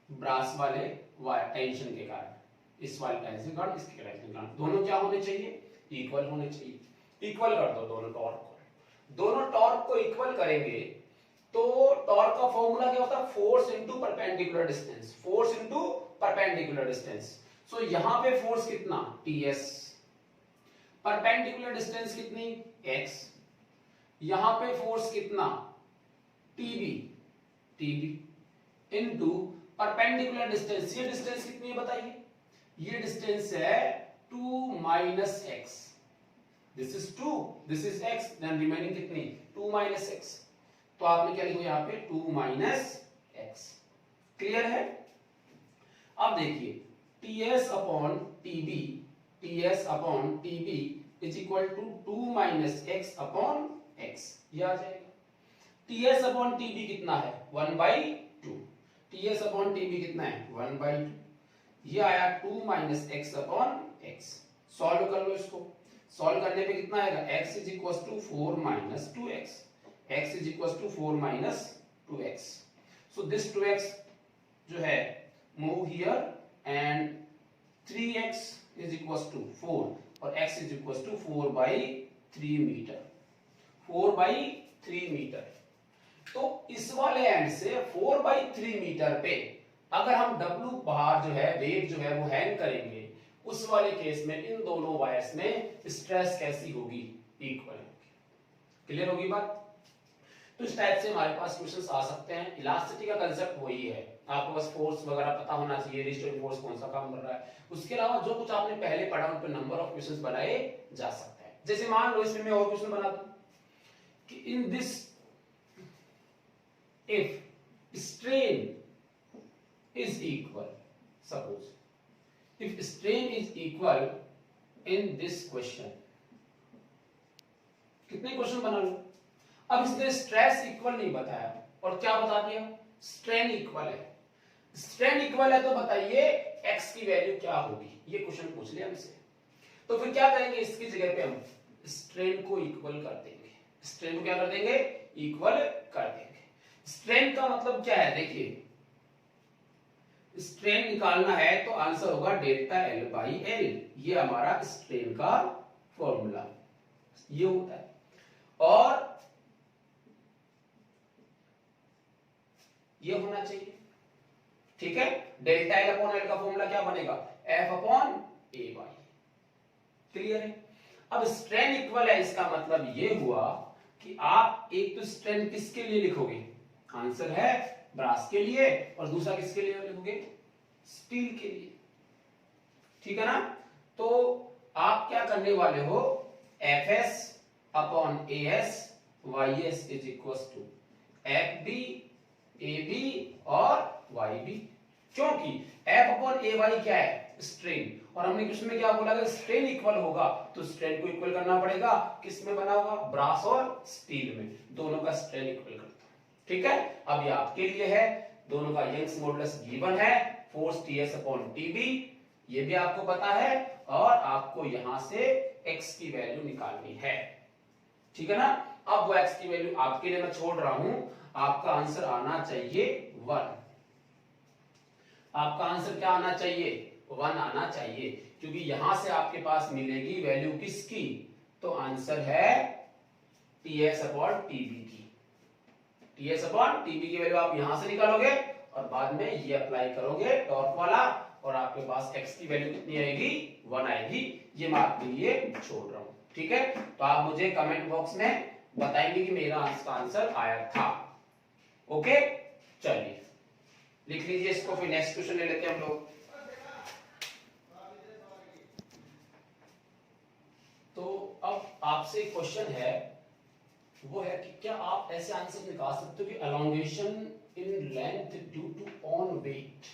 ब्रास वाले टेंशन के कारण, इस वाले टेंशन के कारण, इसके टेंशन के कारण, दोनों क्या होने चाहिए, इक्वल होने चाहिए। इक्वल कर दो दोनों टॉर्क को, दोनों टॉर्क को इक्वल करेंगे तो टॉर्क का फॉर्मूला क्या होता है, force into perpendicular distance, force into perpendicular distance. So यहां पे फोर्स कितना TS, परपेंडिकुलर डिस्टेंस कितनी x, यहां पे फोर्स कितना TB इनटू परपेंडिकुलर डिस्टेंस, ये डिस्टेंस कितनी है बताइए, ये डिस्टेंस है 2 minus x, this is 2, this is x, then remaining कितनी 2 माइनस x, तो आपने क्या लिखो यहाँ पे 2 माइनस x। क्लियर है। अब देखिए TS upon TB is equal to 2 minus x upon x, ये आ जाएगा। TS अपॉन TB कितना है 1/2, TS अपॉन TB कितना है 1/2, ये आया 2 minus x upon x। Solve कर लो इसको, सॉल्व करने पे कितना आएगा, x is equal to 4 minus 2x, x is equal to 4 minus 2x। So this 2x जो है move here and 3x is equal to 4 और x is equal to 4/3 metre, 4/3 metre. तो इस वाले एंड से 4/3 मीटर पे अगर हम W बाहर जो है वेट जो है वो हैंग करेंगे, उस वाले केस में इन दोनों वायर्स में स्ट्रेस कैसी होगी, इक्वल होगी। क्लियर होगी बात? तो इस टाइप से हमारे पास क्वेश्चंस आ सकते हैं। इलास्टिसिटी का कांसेप्ट वही है, आपको बस फोर्स वगैरह पता होना चाहिए, रेजिस्टिव फोर्स कौन सा काम कर रहा है। उसके अलावा जो कुछ आपने पहले पढ़ा उन पे नंबर ऑफ क्वेश्चंस बनाए जा सकते हैं। जैसे मान लो इसमें मैं और क्वेश्चन बना दूं कि in this if strain is equal, suppose if strain is equal in this question, कितने क्वेश्चन बना लो। अब इसने स्ट्रेस इक्वल नहीं बताया और क्या बता दिया, स्ट्रेन इक्वल है। स्ट्रेन इक्वल है तो बताइए x की वैल्यू क्या होगी, ये क्वेश्चन पूछ लिया हमसे। तो फिर क्या करेंगे, इसकी जगह पे हम स्ट्रेन को इक्वल कर देंगे। स्ट्रेन को क्या कर देंगे, इक्वल कर देंगे। स्ट्रेन का मतलब क्या है, देखिए स्ट्रेन निकालना है तो आंसर होगा डेल्टा L/L, ये हमारा स्ट्रेन का फॉर्मूला ये होता है। और ये होना चाहिए, ठीक है। डेल्टा L/L का फॉर्मूला क्या बनेगा, F/AY। क्लियर है? अब स्ट्रेन इक्वल है, इसका मतलब ये हुआ कि आप एक तो स्ट्रेन किसके लिए लिखोगे, आंसर है ब्रास के लिए, और दूसरा किसके लिए लिखोगे, स्टील के लिए, ठीक है ना। तो आप क्या करने वाले हो, FS/AS YS is equal to FB AB और YB, क्योंकि F/AY क्या है, स्ट्रेन, और हमने क्वेश्चन में क्या बोला, अगर स्ट्रेन इक्वल होगा तो स्ट्रेन को इक्वल करना पड़ेगा, किस में बना होगा, ब्रास और स्टील में, दोनों का स्ट्रेन इक्वल करता हूं, ठीक है। अब ये आपके लिए है, दोनों का यंग्स मॉडुलस गिवन है, फोर्स TS/TB, ये भी आपको पता है, और आपको यहां से x की वैल्यू निकालनी है, ठीक है ना। अब वो x की वैल्यू आपके लिए मैं छोड़ रहा हूं, आपका आंसर आना चाहिए 1। आपका आंसर क्या आना चाहिए, 1 आना चाहिए, क्योंकि यहां से आपके पास मिलेगी वैल्यू किसकी, तो आंसर है TS/TB की। TS/TB की वैल्यू आप यहां से निकालोगे और बाद में ये अप्लाई करोगे टॉर्क वाला, और आपके पास x की वैल्यू कितनी आएगी, 1 आएगी। ये मैं आपके लिए छोड़ रहा हूं, ठीक है। तो आप मुझे कमेंट बॉक्स में बताएंगे कि मेरा आंसर आया था। ओके, चलिए लिख लीजिए इसको, फिर नेक्स्ट क्वेश्चन ले लेते हैं हम लोग। तो अब आपसे एक क्वेश्चन है, वो है कि क्या आप ऐसे आंसर निकाल सकते हो कि elongation in length due to on weight.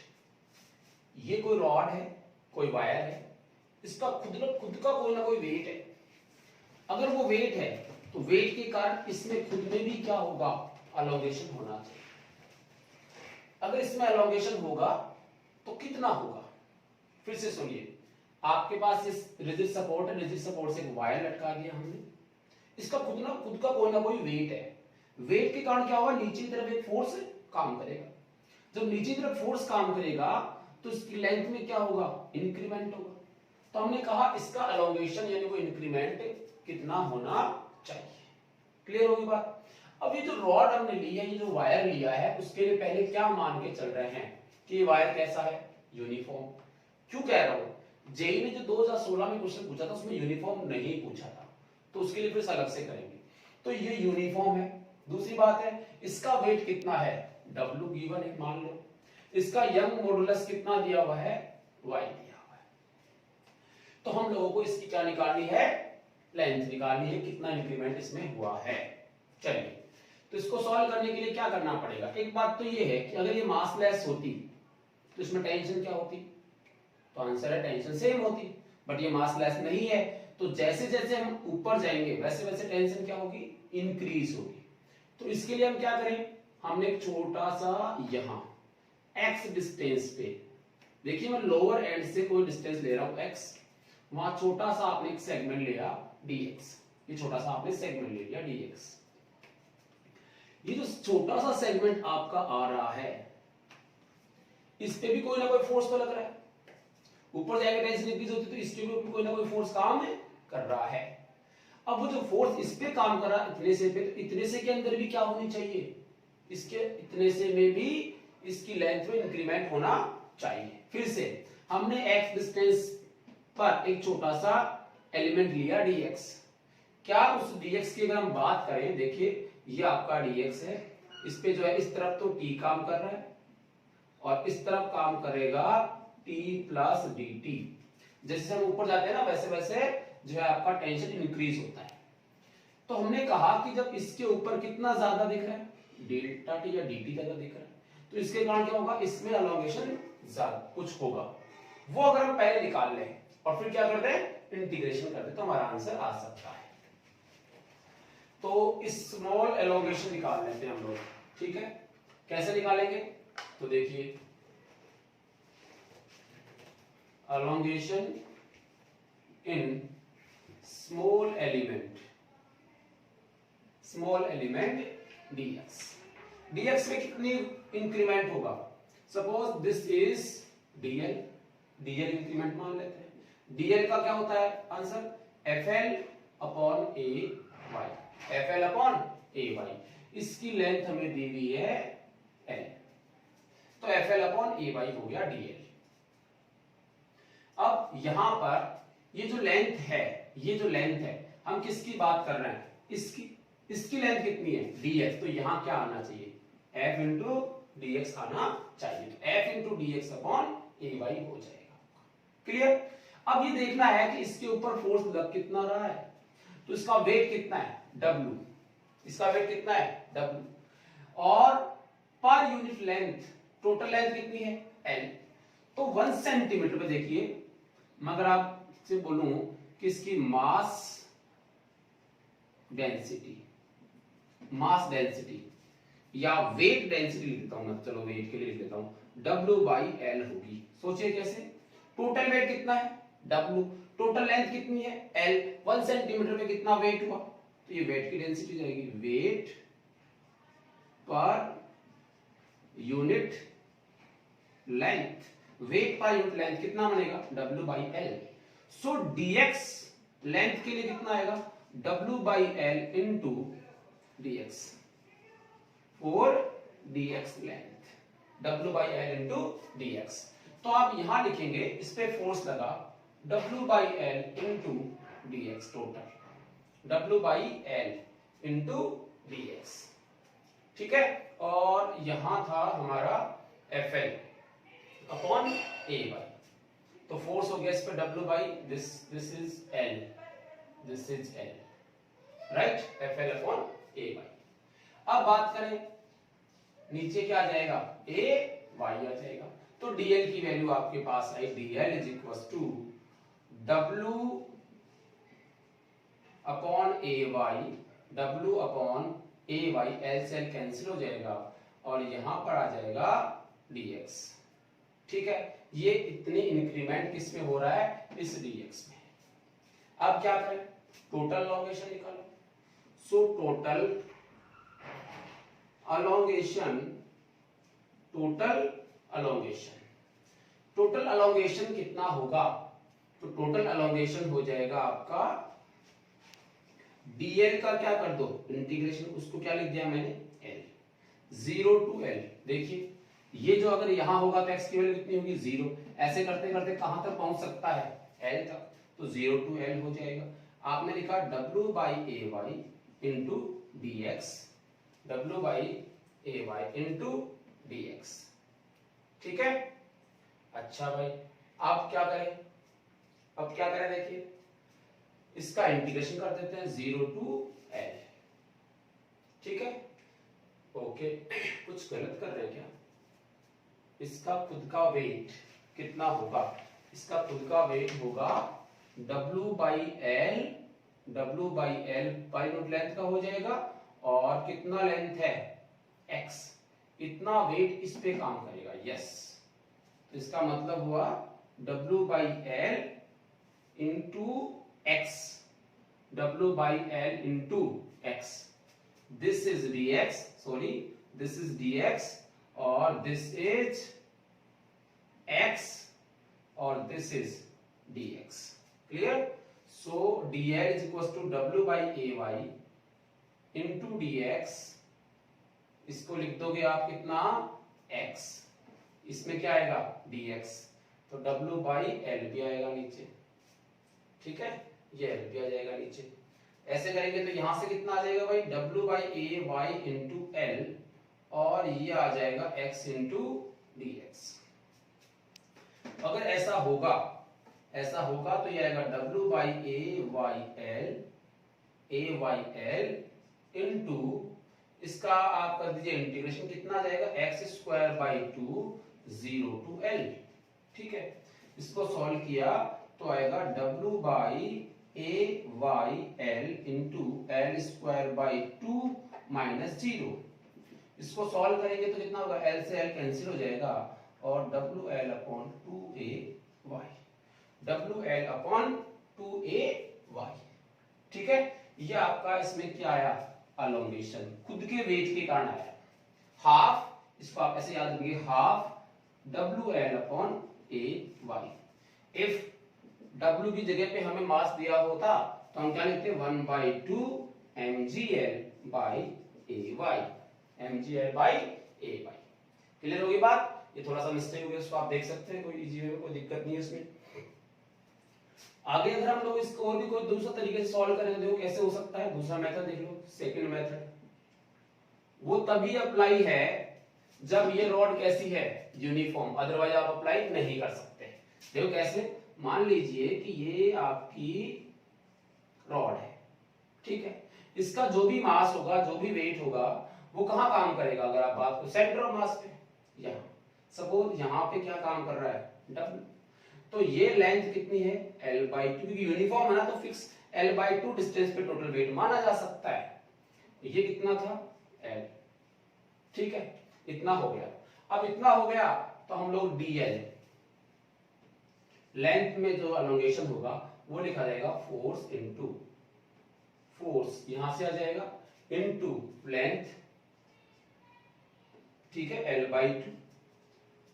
ये कोई रॉड है, कोई वायर है, इसका खुद का कोई ना कोई वेट है। अगर वो वेट है तो वेट के कारण इसमें खुद में भी क्या होगा, एलोंगेशन होना चाहिए। अगर इसमें एलोंगेशन होगा तो कितना होगा, फिर से सुनिए, आपके पास इस रिजिड सपोर्ट है, रिजिड सपोर्ट से एक वायर लटका दिया हमने, इसका खुद का कोई ना कोई वेट है। वेट के कारण क्या होगा, नीचे की तरफ एक फोर्स काम करेगा। जब नीचे की तरफ फोर्स काम करेगा तो इसकी लेंथ में क्या होगा, इंक्रीमेंट होगा। तो हमने कहा इसका एलोंगेशन यानी वो इंक्रीमेंट कितना होना चाहिए। क्लियर होगी बात। अब ये जो रॉड हमने लिया है, ये जो वायर लिया है, उसके लिए पहले क्या मान के चल रहे हैं कि ये वायर कैसा है, यूनिफॉर्म। क्यों कह रहा हूं, जेई ने जो 2016 में क्वेश्चन पूछा था उसमें यूनिफॉर्म नहीं पूछा था, तो उसके लिए फिर अलग से करेंगे। तो ये यूनिफॉर्म है। दूसरी बात है, इसका वेट कितना है, W गिवन है मान लो, इसका यंग मॉडुलस कितना दिया हुआ है, Y दिया हुआ है। तो हम लोगों को इसकी क्या निकालनी है, लेंथ निकालनी है, कितना इंक्रीमेंट इसमें हुआ है। चलिए, तो इसको सॉल्व करने के लिए क्या करना पड़ेगा, एक बात तो ये है कि अगर ये मासलेस होती तो इसमें टेंशन क्या होती, तो आंसर है टेंशन सेम होती, बट ये मासलेस नहीं है, तो जैसे जैसे हम ऊपर जाएंगे वैसे वैसे टेंशन क्या होगी, इंक्रीज होगी। तो इसके लिए हम क्या करें, हमने एक छोटा सा यहां x डिस्टेंस पे, देखिए मैं लोअर एंड से कोई डिस्टेंस ले रहा हूं x, वहां छोटा सा आपने एक सेगमेंट लिया dx, ये छोटा सा आपने सेगमेंट ले लिया dx। ये जो छोटा सा सेगमेंट आपका आ रहा है, इस पे भी कोई ना कोई फोर्स तो लग रहा है, ऊपर जाएगा टेंशन इंक्रीज होती तो इसके भी ऊपर कोई ना कोई फोर्स काम कर रहा है। अब वो जो फोर्स इस पे काम कर रहा है इतने से पे, तो इतने से के अंदर भी क्या होनी चाहिए, इसके इतने से में भी इसकी लेंथ में इंक्रीमेंट होना चाहिए। फिर से हमने x डिस्टेंस पर एक छोटा सा एलिमेंट लिया dx, क्या उस dx की अगर हम बात करें, देखिए ये आपका dx है, इस पे जो है इस तरफ तो t काम कर रहा है और इस तरफ काम करेगा t प्लस dt। जैसे हम ऊपर जाते हैं ना वैसे वैसे जो है आपका टेंशन इंक्रीज होता है। तो हमने कहा कि जब इसके ऊपर कितना ज्यादा दिख रहा है, डेल्टा टी या dt ज्यादा दिख रहा है, तो इसके कारण क्या होगा, इसमें एलोंगेशन ज्यादा कुछ होगा। वो अगर हम पहले निकाल लें और फिर क्या करते हैं, इंटीग्रेशन करते हैं, तो हमारा आंसर आ सकता है। तो इस स्मॉल एलोंगेशन निकाल लेते हैं हम लोग, ठीक है। कैसे निकालेंगे, तो देखिए elongation in small element dx में कितनी इंक्रीमेंट होगा, suppose this is dl increment मान लेते हैं। dl का क्या होता है आंसर, FL अपॉन ay, इसकी लेंथ हमें दी हुई है l, तो FL अपॉन ay हो गया dl। अब यहां पर ये जो लेंथ है हम किसकी बात कर रहे हैं, इसकी लेंथ कितनी है, dx, तो यहां क्या आना चाहिए, f इंटू dx आना चाहिए, तो f into dx upon ay हो जाएगा। क्लियर। अब ये देखना है कि इसके ऊपर फोर्स लग कितना रहा है, तो इसका वेट कितना है w, इसका वेट कितना है w, और पर यूनिट लेंथ टोटल लेंथ कितनी है l, तो 1 सेंटीमीटर पे देखिए, मगर आपसे बोलूं कि इसकी मास डेंसिटी या वेट डेंसिटी लिख देता हूं मैं, चलो वेट के लिए लिख देता हूं, W/L होगी। सोचिए कैसे, टोटल वेट कितना है W, टोटल लेंथ कितनी है L, 1 सेंटीमीटर पे कितना वेट हुआ, तो ये वेट की डेंसिटी जाएगी, weight per unit length, weight per unit length कितना बनेगा W/L। सो dx लेंथ के लिए कितना आएगा, W/L इंटू dx, और dx length W/L into dx। तो आप यहां लिखेंगे, इस पे फोर्स लगा W/L into dx, total W/L into dx, ठीक है। और यहां था हमारा FL अपॉन ay, तो फोर्स हो गया इस पे W/दिस is L, right, FL upon ay। अब बात करें नीचे क्या आ जाएगा, ay आ जाएगा, तो dl की वैल्यू आपके पास आई, dl is equal to W upon ay, L से L कैंसिल हो जाएगा और यहां पर आ जाएगा dx, ठीक है। ये इतनी इंक्रीमेंट किस में हो रहा है, इस dx में। अब क्या करें, टोटल एलोंगेशन निकालो। सो टोटल एलोंगेशन कितना होगा, तो टोटल एलोंगेशन हो जाएगा आपका, dl का क्या कर दो इंटीग्रेशन, उसको क्या लिख दिया मैंने l, 0 to l। देखिए ये जो अगर यहां होगा तो x की वैल्यू कितनी होगी 0, ऐसे करते करते कहां तक पहुंच सकता है l तक, तो 0 to l हो जाएगा। आपने लिखा W/ay into dx, W/ay into dx, ठीक है। अच्छा भाई आप क्या करें, अब क्या करें, देखिए इसका इंटीग्रेशन कर देते हैं 0 to l, ठीक है। ओके, कुछ गलत कर रहे हैं क्या, इसका खुद का वेट कितना होगा, इसका खुद का वेट होगा W/L पर यूनिट लेंथ का हो जाएगा, और कितना लेंथ है x, इतना वेट इस पे काम करेगा, यस। तो इसका मतलब हुआ W/L into x, W/L into x, this is dx, और दिस इज x और this is dx। Clear? So dl is equal to w by A Y into dx। इसको लिख दोगे आप कितना, x, इसमें क्या आएगा dx, तो w बाई एल भी आएगा नीचे, ठीक है, ये एल भी आ जाएगा नीचे। ऐसे करेंगे तो यहां से कितना आ जाएगा भाई, w by A Y into L, और ये आ जाएगा x इंटू dx। अगर ऐसा होगा तो ये आएगा w by A Y L into, इसका आप कर दीजिए इंटीग्रेशन, कितना आ जाएगा X square by 2 0 to l, ठीक है। इसको सॉल्व किया तो आएगा w by A Y L into L square by 2 minus 0। इसको सॉल्व करेंगे तो कितना होगा, l से l कैंसिल हो जाएगा और WL upon 2ay, WL upon 2ay, ठीक है। ये आपका इसमें क्या आया, अलोंगेशन, खुद के वेट के कारण आया। हाफ, इसको आप ऐसे याद रखिए, half WL upon ay। If W की जगह पे हमें मास दिया होता तो हम क्या लिखते, 1/2 mgl by ay, mgl by ay। Clear होगी बात? ये थोड़ा सा मिस्टेक हो गया, उसको आप देख सकते हैं, कोई इजी वे में, कोई दिक्कत नहीं है इसमें। आगे अगर हम लोग इसको और भी कोई दूसरा तरीके से सॉल्व करें, देखो कैसे हो सकता है। दूसरा मेथड देख लो, सेकंड मेथड, वो तभी अप्लाई है जब ये रॉड कैसी है, यूनिफॉर्म, अदरवाइज आप अप्लाई नहीं कर सकते। देखो कैसे, मान लीजिए कि ये आपकी रॉड है, ठीक है, इसका जो भी मास होगा, जो भी वेट होगा, वो कहां काम करेगा, अगर आप बात को सेंटर ऑफ मास पे, यहां सपोज यहां पे क्या काम कर रहा है, W, तो ये लेंथ कितनी है, L/2, क्योंकि यूनिफॉर्म है ना तो फिक्स L/2 डिस्टेंस पे टोटल वेट माना जा सकता है। ये कितना था, L, ठीक है, इतना हो गया। अब इतना हो गया तो हम लोग DL, लेंथ में जो अलोंगेशन होगा वो लिखा जाएगा फोर्स इनटू, फोर्स यहां से आ जाएगा इनटू लेंथ, ठीक है, L/2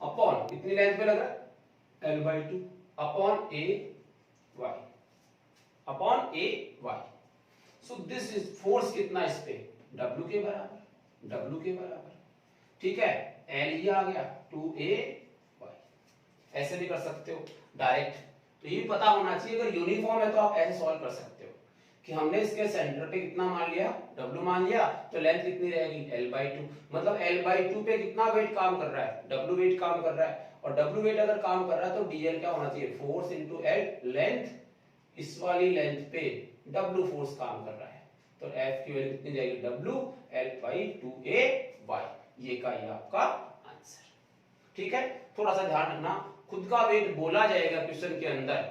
अपॉन, कितनी लेंथ पे लग रहा है, L/2 upon A Y. So this is force कितना इस पे, W के बराबर, ठीक है, L ये आ गया 2ay। ऐसे भी कर सकते हो डायरेक्ट, तो ये पता होना चाहिए, अगर यूनिफॉर्म है तो आप ऐसे सॉल्व कर सकते हो कि हमने इसके सेंटर पे कितना मान लिया, W मान लिया, तो लेंथ कितनी रहेगी, L/2, मतलब L/2 पे कितना वेट काम कर रहा है, W वेट काम कर रहा है, और W वेट अगर काम कर रहा है तो DL क्या होना चाहिए, फोर्स इनटू L, लेंथ, इस वाली लेंथ पे W फोर्स काम कर रहा है, तो F की वैल्यू कितनी जाएगी, W/L/2ay। ये का ये आपका आंसर, ठीक है। थोड़ा सा ध्यान रखना, खुद का वेट बोला जाएगा क्वेश्चन के अंदर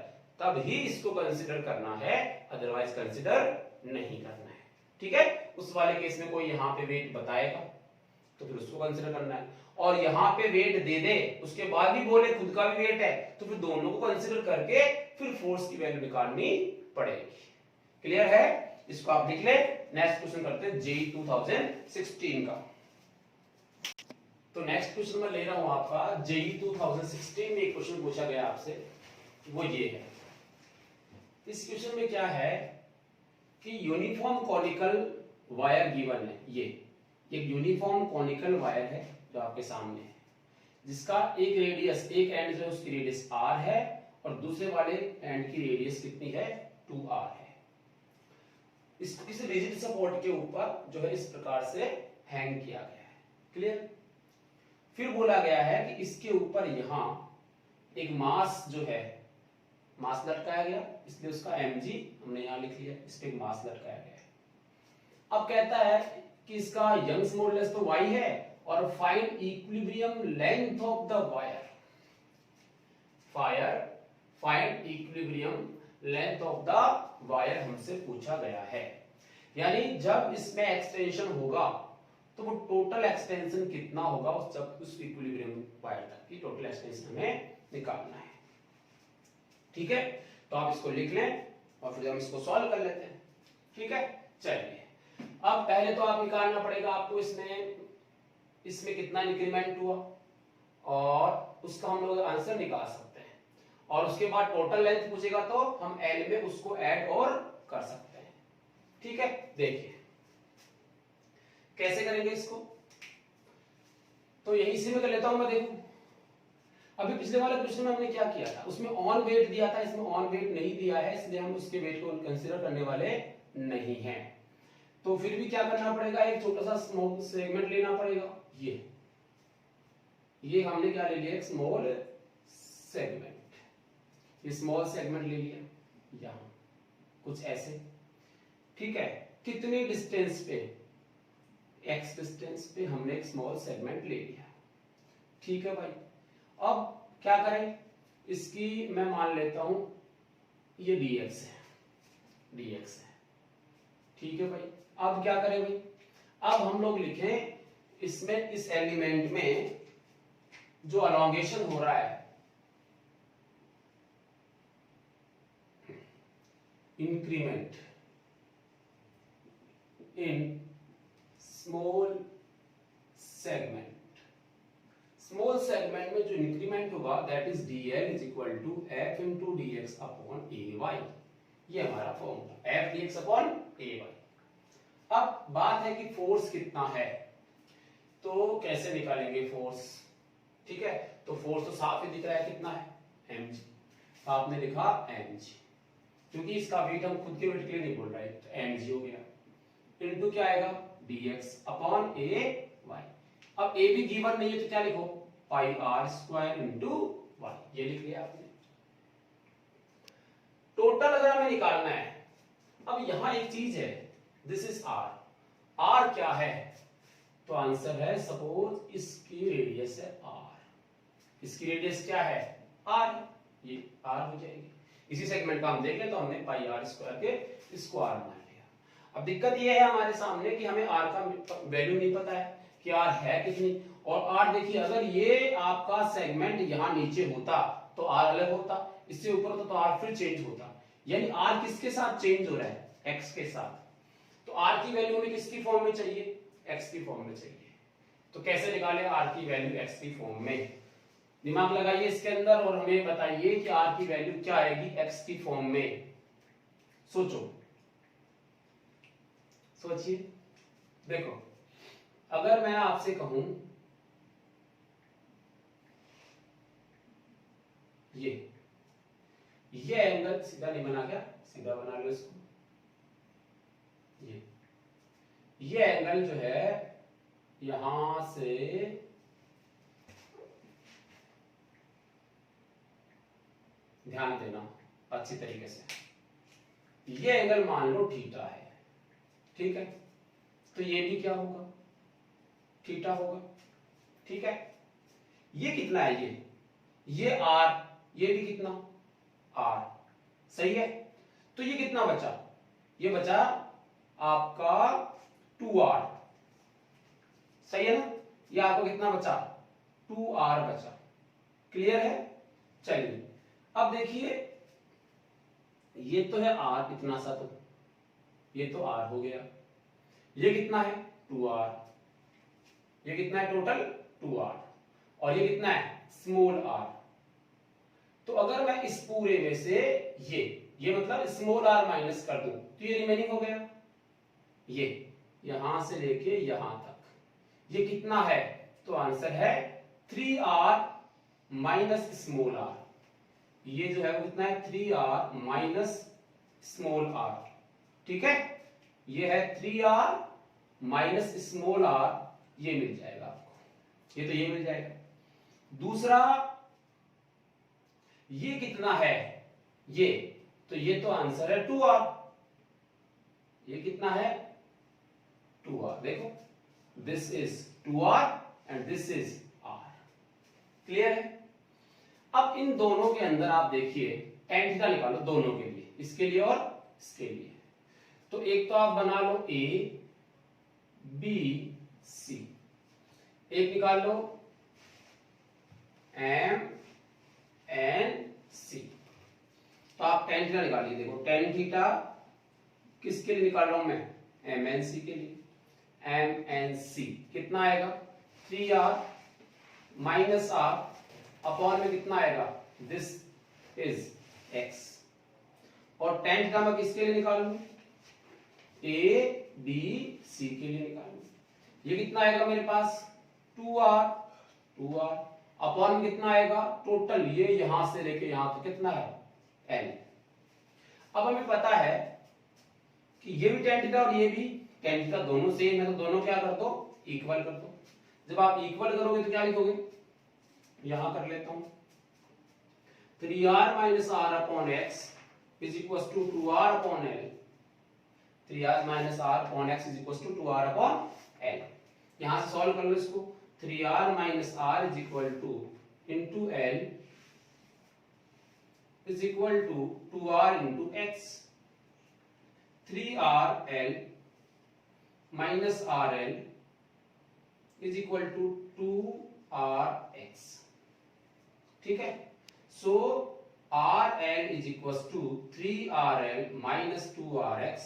तब ही इसको कंसीडर करना है, अदरवाइज कंसीडर नहीं करना है, ठीक है। उस वाले केस में कोई यहाँ पे वेट बताएगा तो फिर उसको कंसीडर करना है, और यहाँ पे वेट दे दे उसके बाद भी बोले खुद का भी वेट है, तो फिर दोनों को कंसीडर करके फिर फोर्स की वैल्यू निकालनी पड़ेगी। क्लियर है? इसको आप लिख ले। नेक्स्ट क्वेश्चन करते हैं जेईई 2016 का। तो नेक्स्ट क्वेश्चन मैं ले रहा हूं आपका जेईई 2016 में एक क्वेश्चन पूछा गया आपसे, वो ये है। इस क्वेश्चन में क्या है कि यूनिफॉर्म कॉनिकल वायर गिवन है, ये एक यूनिफॉर्म कॉनिकल वायर है जो आपके सामने है, जिसका एक रेडियस, एक एंड जो है उसकी रेडियस r है और दूसरे वाले एंड की रेडियस कितनी है, 2r है। इस रिजिड सपोर्ट के ऊपर जो है इस प्रकार से हैंग किया गया है। क्लियर? फिर बोला गया है कि इसके ऊपर यहां एक मास जो है, मास लटकाया गया, इसलिए उसका mg हमने यहां लिख लिया, इस पे एक मास लटकाया गया है। अब कहता है कि इसका यंग्स मॉडुलस तो y है और find equilibrium length of the wire. Find equilibrium length of the wire हमसे पूछा गया है, यानी जब इसमें एक्सटेंशन होगा तो वो टोटल एक्सटेंशन कितना होगा, उस इक्विलिब्रियम वायर तक की टोटल एक्सटेंशन हमें निकालना है। ठीक है, तो आप इसको लिख लें और फिर हम इसको सॉल्व कर लेते हैं। ठीक है, चलिए अब पहले तो आप निकालना पड़ेगा आपको इसमें कितना इंक्रीमेंट हुआ और उसका हम लोग आंसर निकाल सकते हैं, और उसके बाद टोटल लेंथ पूछेगा तो हम एल में उसको ऐड और कर सकते हैं। ठीक है, देखिए कैसे करेंगे इसको। तो यही से मैं कर लेता हूं, मैं देखूं अभी पिछले वाले क्वेश्चन में हमने क्या किया था, उसमें ऑन वेट दिया था, इसमें ऑन वेट नहीं दिया है, इसलिए हम उसके वेट को कंसीडर करने वाले नहीं हैं। तो फिर भी क्या करना पड़ेगा, एक छोटा सा स्मॉल सेगमेंट लेना पड़ेगा। ये हमने क्या ले लिया, एक स्मॉल सेगमेंट, ये स्मॉल सेगमेंट ले लिया यहां कुछ ऐसे। ठीक है, कितनी डिस्टेंस पे, एक्स डिस्टेंस पे हमने एक स्मॉल सेगमेंट ले लिया। ठीक है भाई, अब क्या करें, इसकी मैं मान लेता हूं ये dx है, dx है। ठीक है भाई, अब क्या करें भाई, अब हम लोग लिखें इसमें, इस एलिमेंट में जो अलोंगेशन हो रहा है, increment in small segment, small segment में जो इंक्रीमेंट होगा that is dl is equal to f into dx upon ay। ये हमारा formula, f dx upon ay। अब बात है कि फोर्स कितना है, तो कैसे निकालेंगे फोर्स। ठीक है, तो फोर्स तो साफ ही दिख रहा है, कितना है, mg। आपने लिखा mg, क्योंकि इसका वेट हम खुद के वेट के लिए नहीं बोल रहे, तो mg हो गया, इनटू क्या आएगा dx अपॉन ay। अब a भी गिवन नहीं है तो क्या लिखो, पाई आर स्क्वायर इंटू वाई, ये लिख लिया आपने। टोटल अगर हमें निकालना है, अब यहां एक चीज है, दिस इज आर, आर क्या है, तो आंसर है, सपोज इसकी रेडियस है आर, इसकी रेडियस क्या है आर, ये आर हो जाएगी। इसी सेगमेंट का हम देख लें तो हमने पाई आर स्क्वायर के इसको आर मान लिया। अब दिक्कत ये है हमारे सामने कि हमें आर का वैल्यू नहीं पता है कि आर है कितनी, और आर देखिए, अगर ये आपका सेगमेंट यहां नीचे होता तो आर अलग होता, इससे ऊपर होता तो आर फिर चेंज होता, यानी आर किसके साथ चेंज हो रहा है, एक्स के साथ। तो आर की वैल्यू हमें किसकी फॉर्म में चाहिए, एक्स की फॉर्म में चाहिए। तो कैसे निकाले आर की वैल्यू एक्स की फॉर्म में, दिमाग लगाइए इसके अंदर और हमें बताइए कि आर की वैल्यू क्या आएगी एक्स की फॉर्म में। सोचो, सोचिए। देखो, अगर मैं आपसे कहूं ये एंगल सीधा नहीं बना, क्या सीधा बना लो इसको, ये एंगल जो है यहां से ध्यान देना अच्छी तरीके से, ये एंगल मान लो थीटा है। ठीक है, तो ये भी क्या होगा, थीटा होगा। ठीक है, ये कितना है, ये आर, ये भी कितना आर, सही है। तो ये कितना बचा, ये बचा आपका 2r, सही है ना, ये आपको कितना बचा 2r बचा। क्लियर है, चलिए अब देखिए, ये तो है r इतना सा, तो ये तो r हो गया, ये कितना है 2r, ये कितना है टोटल 2r, और ये कितना है स्मॉल r। तो अगर मैं इस पूरे में से ये मतलब स्मॉल r माइनस कर दूं तो ये रिमेनिंग हो गया, ये यहां से लेके यहां तक, ये कितना है, तो आंसर है 3r माइनस स्मॉल r। ये जो है वो कितना है 3r माइनस स्मॉल r। ठीक है, ये है 3r माइनस स्मॉल r, ये मिल जाएगा आपको, ये तो ये मिल जाएगा। दूसरा ये कितना है, ये तो ये तो आंसर है 2r, ये कितना है 2r। देखो, this is 2r and this is r। Clear है। अब इन दोनों के अंदर आप देखिए tan थीटा निकालो दोनों के लिए, इसके लिए और इसके लिए। तो एक तो आप बना लो a b c, एक निकाल लो m n c। तो आप tan थीटा निकालिए। देखो tan थीटा किसके लिए निकाल रहा हूं मैं, m n c के लिए। m n c कितना आएगा 3r माइनस r, अपॉन में कितना आएगा, दिस इज x, और टेंथ का मैं किसके लिए निकालूं, ए बी सी के लिए निकालूं। ये कितना आएगा मेरे पास 2r, 2r अपॉन में कितना आएगा टोटल, ये यहां से लेके यहां तो कितना है l। अब हमें पता है कि ये भी tan थीटा और ये भी tan थीटा दोनों सेम है, तो दोनों क्या कर दो, इक्वल कर दो। जब आप इक्वल करोगे तो क्या लिखोगे, यहां कर लेता हूं 3r minus r upon x is equal to 2r upon l, 3r minus r upon x is equal to 2r upon l। यहां से सॉल्व कर लो इसको, 3r minus r is equal to into l is equal to 2r into x, 3rl minus rl is equal to 2rx। ठीक है, so rl is equal to 3rl minus 2rx।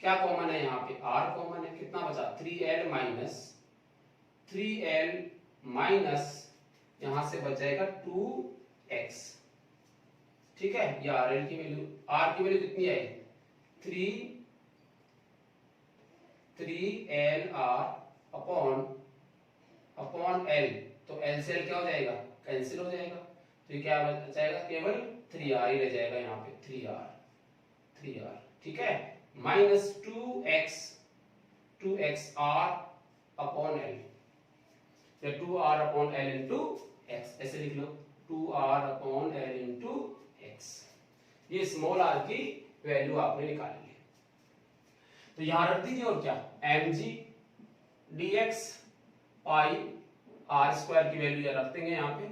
क्या कॉमन है यहाँ पे, r कॉमन है, कितना बचा 3l माइनस 3l माइनस यहां से बच जाएगा 2x। ठीक है, ये rl की वैल्यू, r की वैल्यू कितनी आई 3lr अपॉन l, तो l से l क्या हो जाएगा, कैंसिल हो जाएगा, तो ये क्या बचाएगा, केवल 3r ही रह जाएगा यहाँ पे, 3r। ठीक है, माइनस 2xr अपॉन l, या 2r upon l into x, ऐसे लिख लो 2r upon l into x। ये स्मॉल r की वैल्यू आपने निकाली है, तो यहां रख दीजिए, और क्या mg dx पाई r स्क्वायर की वैल्यू रख देंगे यहाँ पे,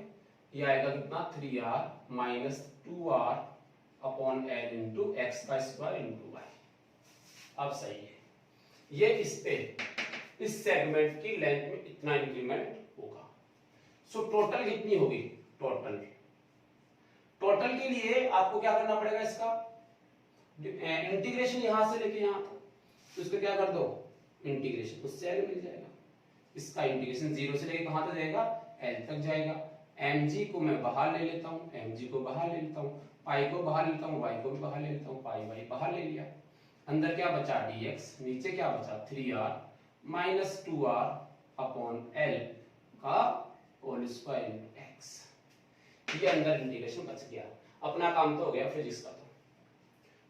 ये आएगा कितना 3r minus 2r upon l into x का स्क्वायर इंटू वाई। अब सही है, ये इस सेगमेंट की लेंथ में इतना इंक्रीमेंट होगा। सो टोटल कितनी होगी, टोटल के लिए आपको क्या करना पड़ेगा, इसका इंटीग्रेशन यहां से लेके यहां तक, तो इसका क्या कर दो इंटीग्रेशन, उससे l मिल जाएगा। इसका इंटीग्रेशन 0 से लेके कहां तक जाएगा, l तक जाएगा। mg को मैं बाहर ले लेता हूं, mg को बाहर ले लेता हूं, पाई को बाहर लेता हूं, y को भी बाहर ले लेता हूं, पाई y बाहर ले लिया, अंदर क्या बचा dx, नीचे क्या बचा 3r minus 2r upon l का होल स्क्वायर इनटू x। ये अंदर इंटीग्रेशन बच गया, अपना काम तो हो गया फिजिक्स का। तो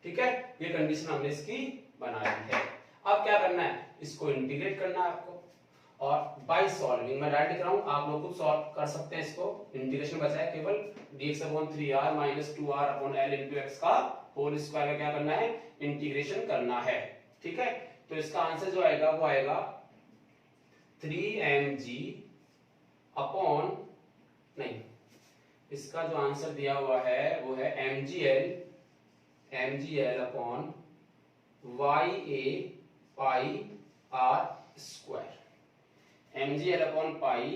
ठीक है, ये कंडीशन हमने इसकी बना दी है। अब क्या करना है, इसको इंटीग्रेट करना है आपको, और बाय सॉल्विंग मैं डायरेक्ट लिख रहा हूं, आप लोग खुद सॉल्व कर सकते हैं इसको। इंटीग्रेशन बचा है केवल dx upon 3r minus 2r upon l into x का होल स्क्वायर का क्या करना है, इंटीग्रेशन करना है। ठीक है, तो इसका आंसर जो आएगा वो आएगा 3mg अपॉन, नहीं, इसका जो आंसर दिया हुआ है वो है mgl अपॉन ya पाई r स्क्वायर, mgl अपॉन पाई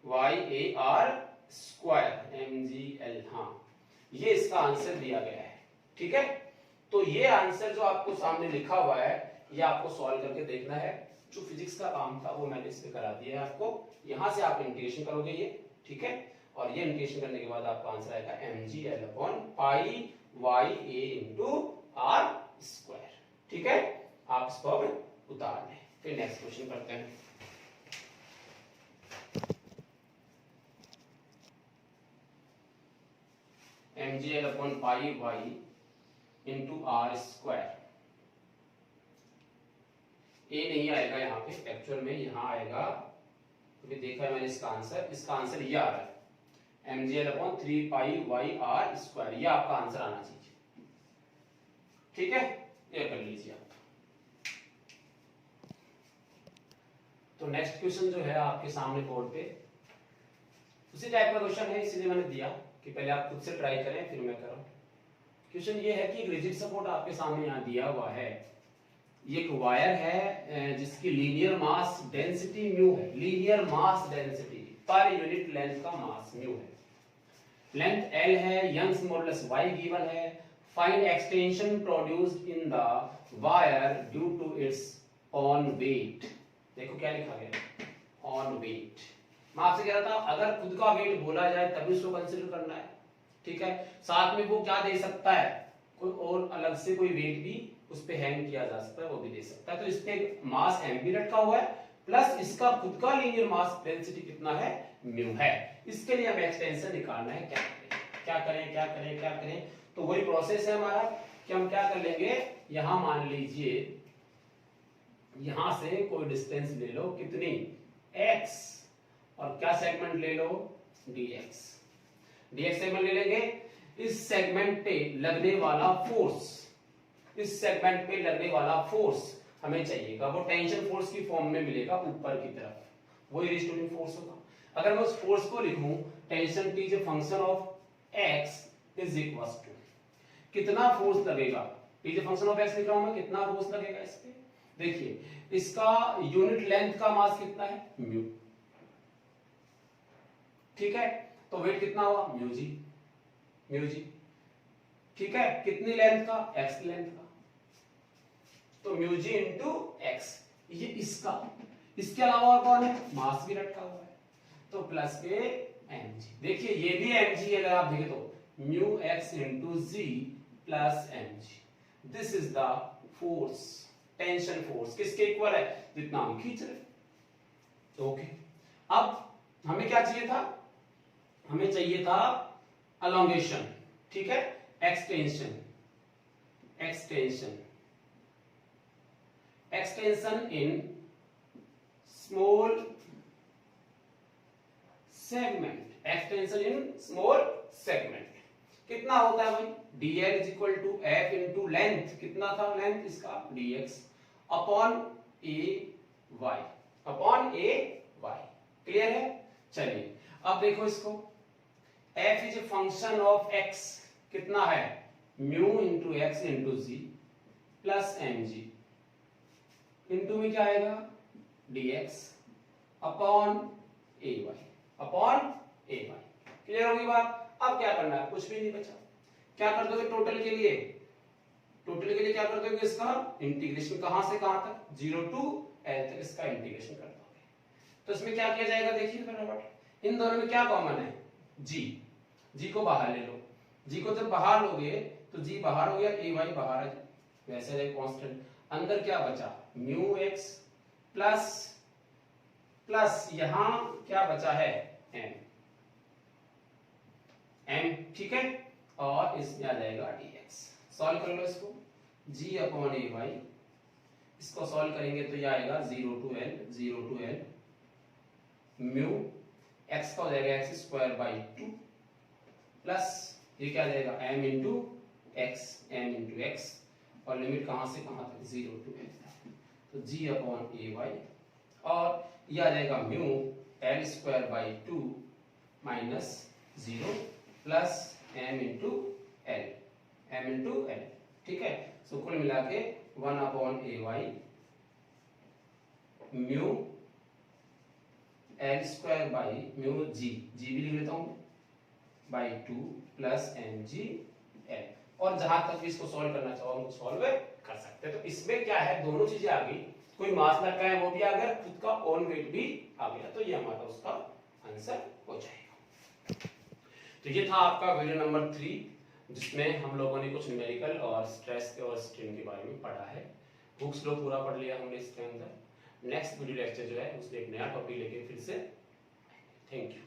ya r स्क्वायर, mgl, हाँ ये इसका आंसर दिया गया है। ठीक है, तो ये आंसर जो आपको सामने लिखा हुआ है ये आपको सॉल्व करके देखना है। जो फिजिक्स का काम था वो मैंने इस पे करा दिया है आपको, यहां से आप इंटीग्रेशन करोगे ये। ठीक है, और ये इंटीग्रेशन करने के बाद आपका आंसर आएगा mgl अपॉन पाई ya इंटू r स्क्वायर। ठीक है, आप इसको अब उतार लें, फिर नेक्स्ट क्वेश्चन करते हैं। mgl upon pi y into r square, a नहीं आएगा यहाँ पे, एक्चुअल में यहाँ आएगा, क्योंकि देखा है मैंने इसका आंसर ये आ रहा है mgl अपॉन 3 पाई y r स्क्वायर, ये आपका आंसर आना चाहिए। ठीक है, ये कर लीजिए आप। तो नेक्स्ट क्वेश्चन जो है आपके सामने बोर्ड पे उसी टाइप का क्वेश्चन है, इसलिए मैंने दिया कि पहले आप खुद से ट्राई करें फिर मैं करूं। क्वेश्चन ये है कि एक रिजिड सपोर्ट आपके सामने यहाँ दिया हुआ है, ये एक वायर है जिसकी लीनियर मास डेंसिटी म्यू है, linear mass density per unit length का मास म्यू है, लेंथ l है, यंग्स मॉडुलस y गिवन है, find extension produced in the wire due to its on weight. देखो क्या लिखा गया, ऑन वेट, मैं आपसे कह रहा था अगर खुद का वेट बोला जाए तभी उसको कंसिडर करना है, ठीक है। साथ में वो क्या दे सकता है, कोई और अलग से कोई वेट भी उस पे हैंग किया जा सकता है, वो भी दे सकता है। तो इस पे मास m भी लटका हुआ है, प्लस इसका खुद का लीनियर मास डेंसिटी कितना है, म्यू है। इसके लिए हमें एक्सटेंशन निकालना है, क्या करें क्या करें क्या करें क्या करें। तो वही प्रोसेस है हमारा कि हम क्या कर लेंगे, यहां मान लीजिए यहां से कोई डिस्टेंस ले लो, कितनी, x, और क्या सेगमेंट ले लो, dx। dx सेगमेंट ले लेंगे। इस सेगमेंट पे लगने वाला फोर्स, इस सेगमेंट पे लगने वाला फोर्स हमें चाहिएगा, वो टेंशन फोर्स की फॉर्म में मिलेगा ऊपर की तरफ, वही रिस्टोरिंग फोर्स होगा। अगर मैं उस फोर्स को लिखूं tension T is a function of x is equal to, कितना फोर्स लगेगा, T is a function of x लिख रहा हूं मैं, कितना फोर्स लगेगा इस पे। देखिए इसका यूनिट लेंथ का मास कितना है, म्यू, ठीक है। तो वेट कितना हुआ, म्यू जी, म्यू जी, ठीक है। कितनी लेंथ का, x लेंथ का, तो म्यू जी इंटू एक्स, ये इसका। इसके अलावा और कौन है, मास भी लटका हुआ है, तो प्लस के एम जी। देखिए ये भी एम जी, अगर आप देखें तो mu X into G plus M G, this is the force, tension force, किसके इक्वल है, जितना हम खींच रहे। ओके, अब हमें क्या चाहिए था, हमें चाहिए था अलोंगेशन, ठीक है, extension, extension, extension in small segment, extension in small segment. कितना होता है भाई, dl is equal to f into length, कितना था लेंथ इसका, dx upon a y, upon a y। Clear है। चलिए अब देखो इसको, f is a function of x, कितना है, mu into X into G plus M G, into में क्या आएगा, dx अपॉन ए वाई, अपॉन ए वाई। क्लियर होगी बात। अब क्या करना है, कुछ भी नहीं बचा। क्या कर दोगे टोटल के लिए, टोटल के लिए क्या कर दोगे, इसका इंटीग्रेशन कहां से कहां तक, 0 टू l तक इसका इंटीग्रेशन कर दोगे। तो इसमें क्या किया जाएगा, देखिए फटाफट, इन दोनों में क्या कॉमन है, g, g को बाहर ले लो, g को जब बाहर लोगे तो g बाहर हो गया, ए वाई बाहर है, वैसे रहे कांस्टेंट। अंदर क्या बचा, म्यू एक्स प्लस, प्लस यहां क्या बचा है, m, m, ठीक है। और इसमें आ जाएगा dx। सॉल्व कर लो इसको, g अपॉन ए वाई, इसको सॉल्व करेंगे तो ये आएगा 0 to l, 0 to l, mu x का हो जाएगा एक्स स्क्वायर बाई 2 प्लस ये क्या आ जाएगा m into x, m into x, और लिमिट कहां से कहां तक, 0 टू l, तो g अपॉन ए वाई, और ये आ जाएगा mu l square by 2 minus 0 plus m into l, m into l, ठीक है। सो कुल मिला के 1 upon A y mu l square by mu g, g भी लिख लेता हूं by 2 plus M g l. और जहां तक भी इसको सॉल्व करना चाहो हम सॉल्व कर सकते हैं। तो इसमें क्या है, दोनों चीजें आ गई, कोई मास लटका है वो भी आ गया, खुद का ओन वेट भी आ गया, तो ये हमारा उसका आंसर हो जाएगा। तो ये था आपका वीडियो नंबर 3, जिसमें हम लोगों ने कुछ न्यूमेरिकल और स्ट्रेस के और स्ट्रेन के बारे में पढ़ा है। बुक्स लो पूरा पढ़ लिया हमने इसके अंदर। नेक्स्ट वीडियो लेक्चर जो है उसमें एक नया टॉपिक लेके फिर से। Thank you.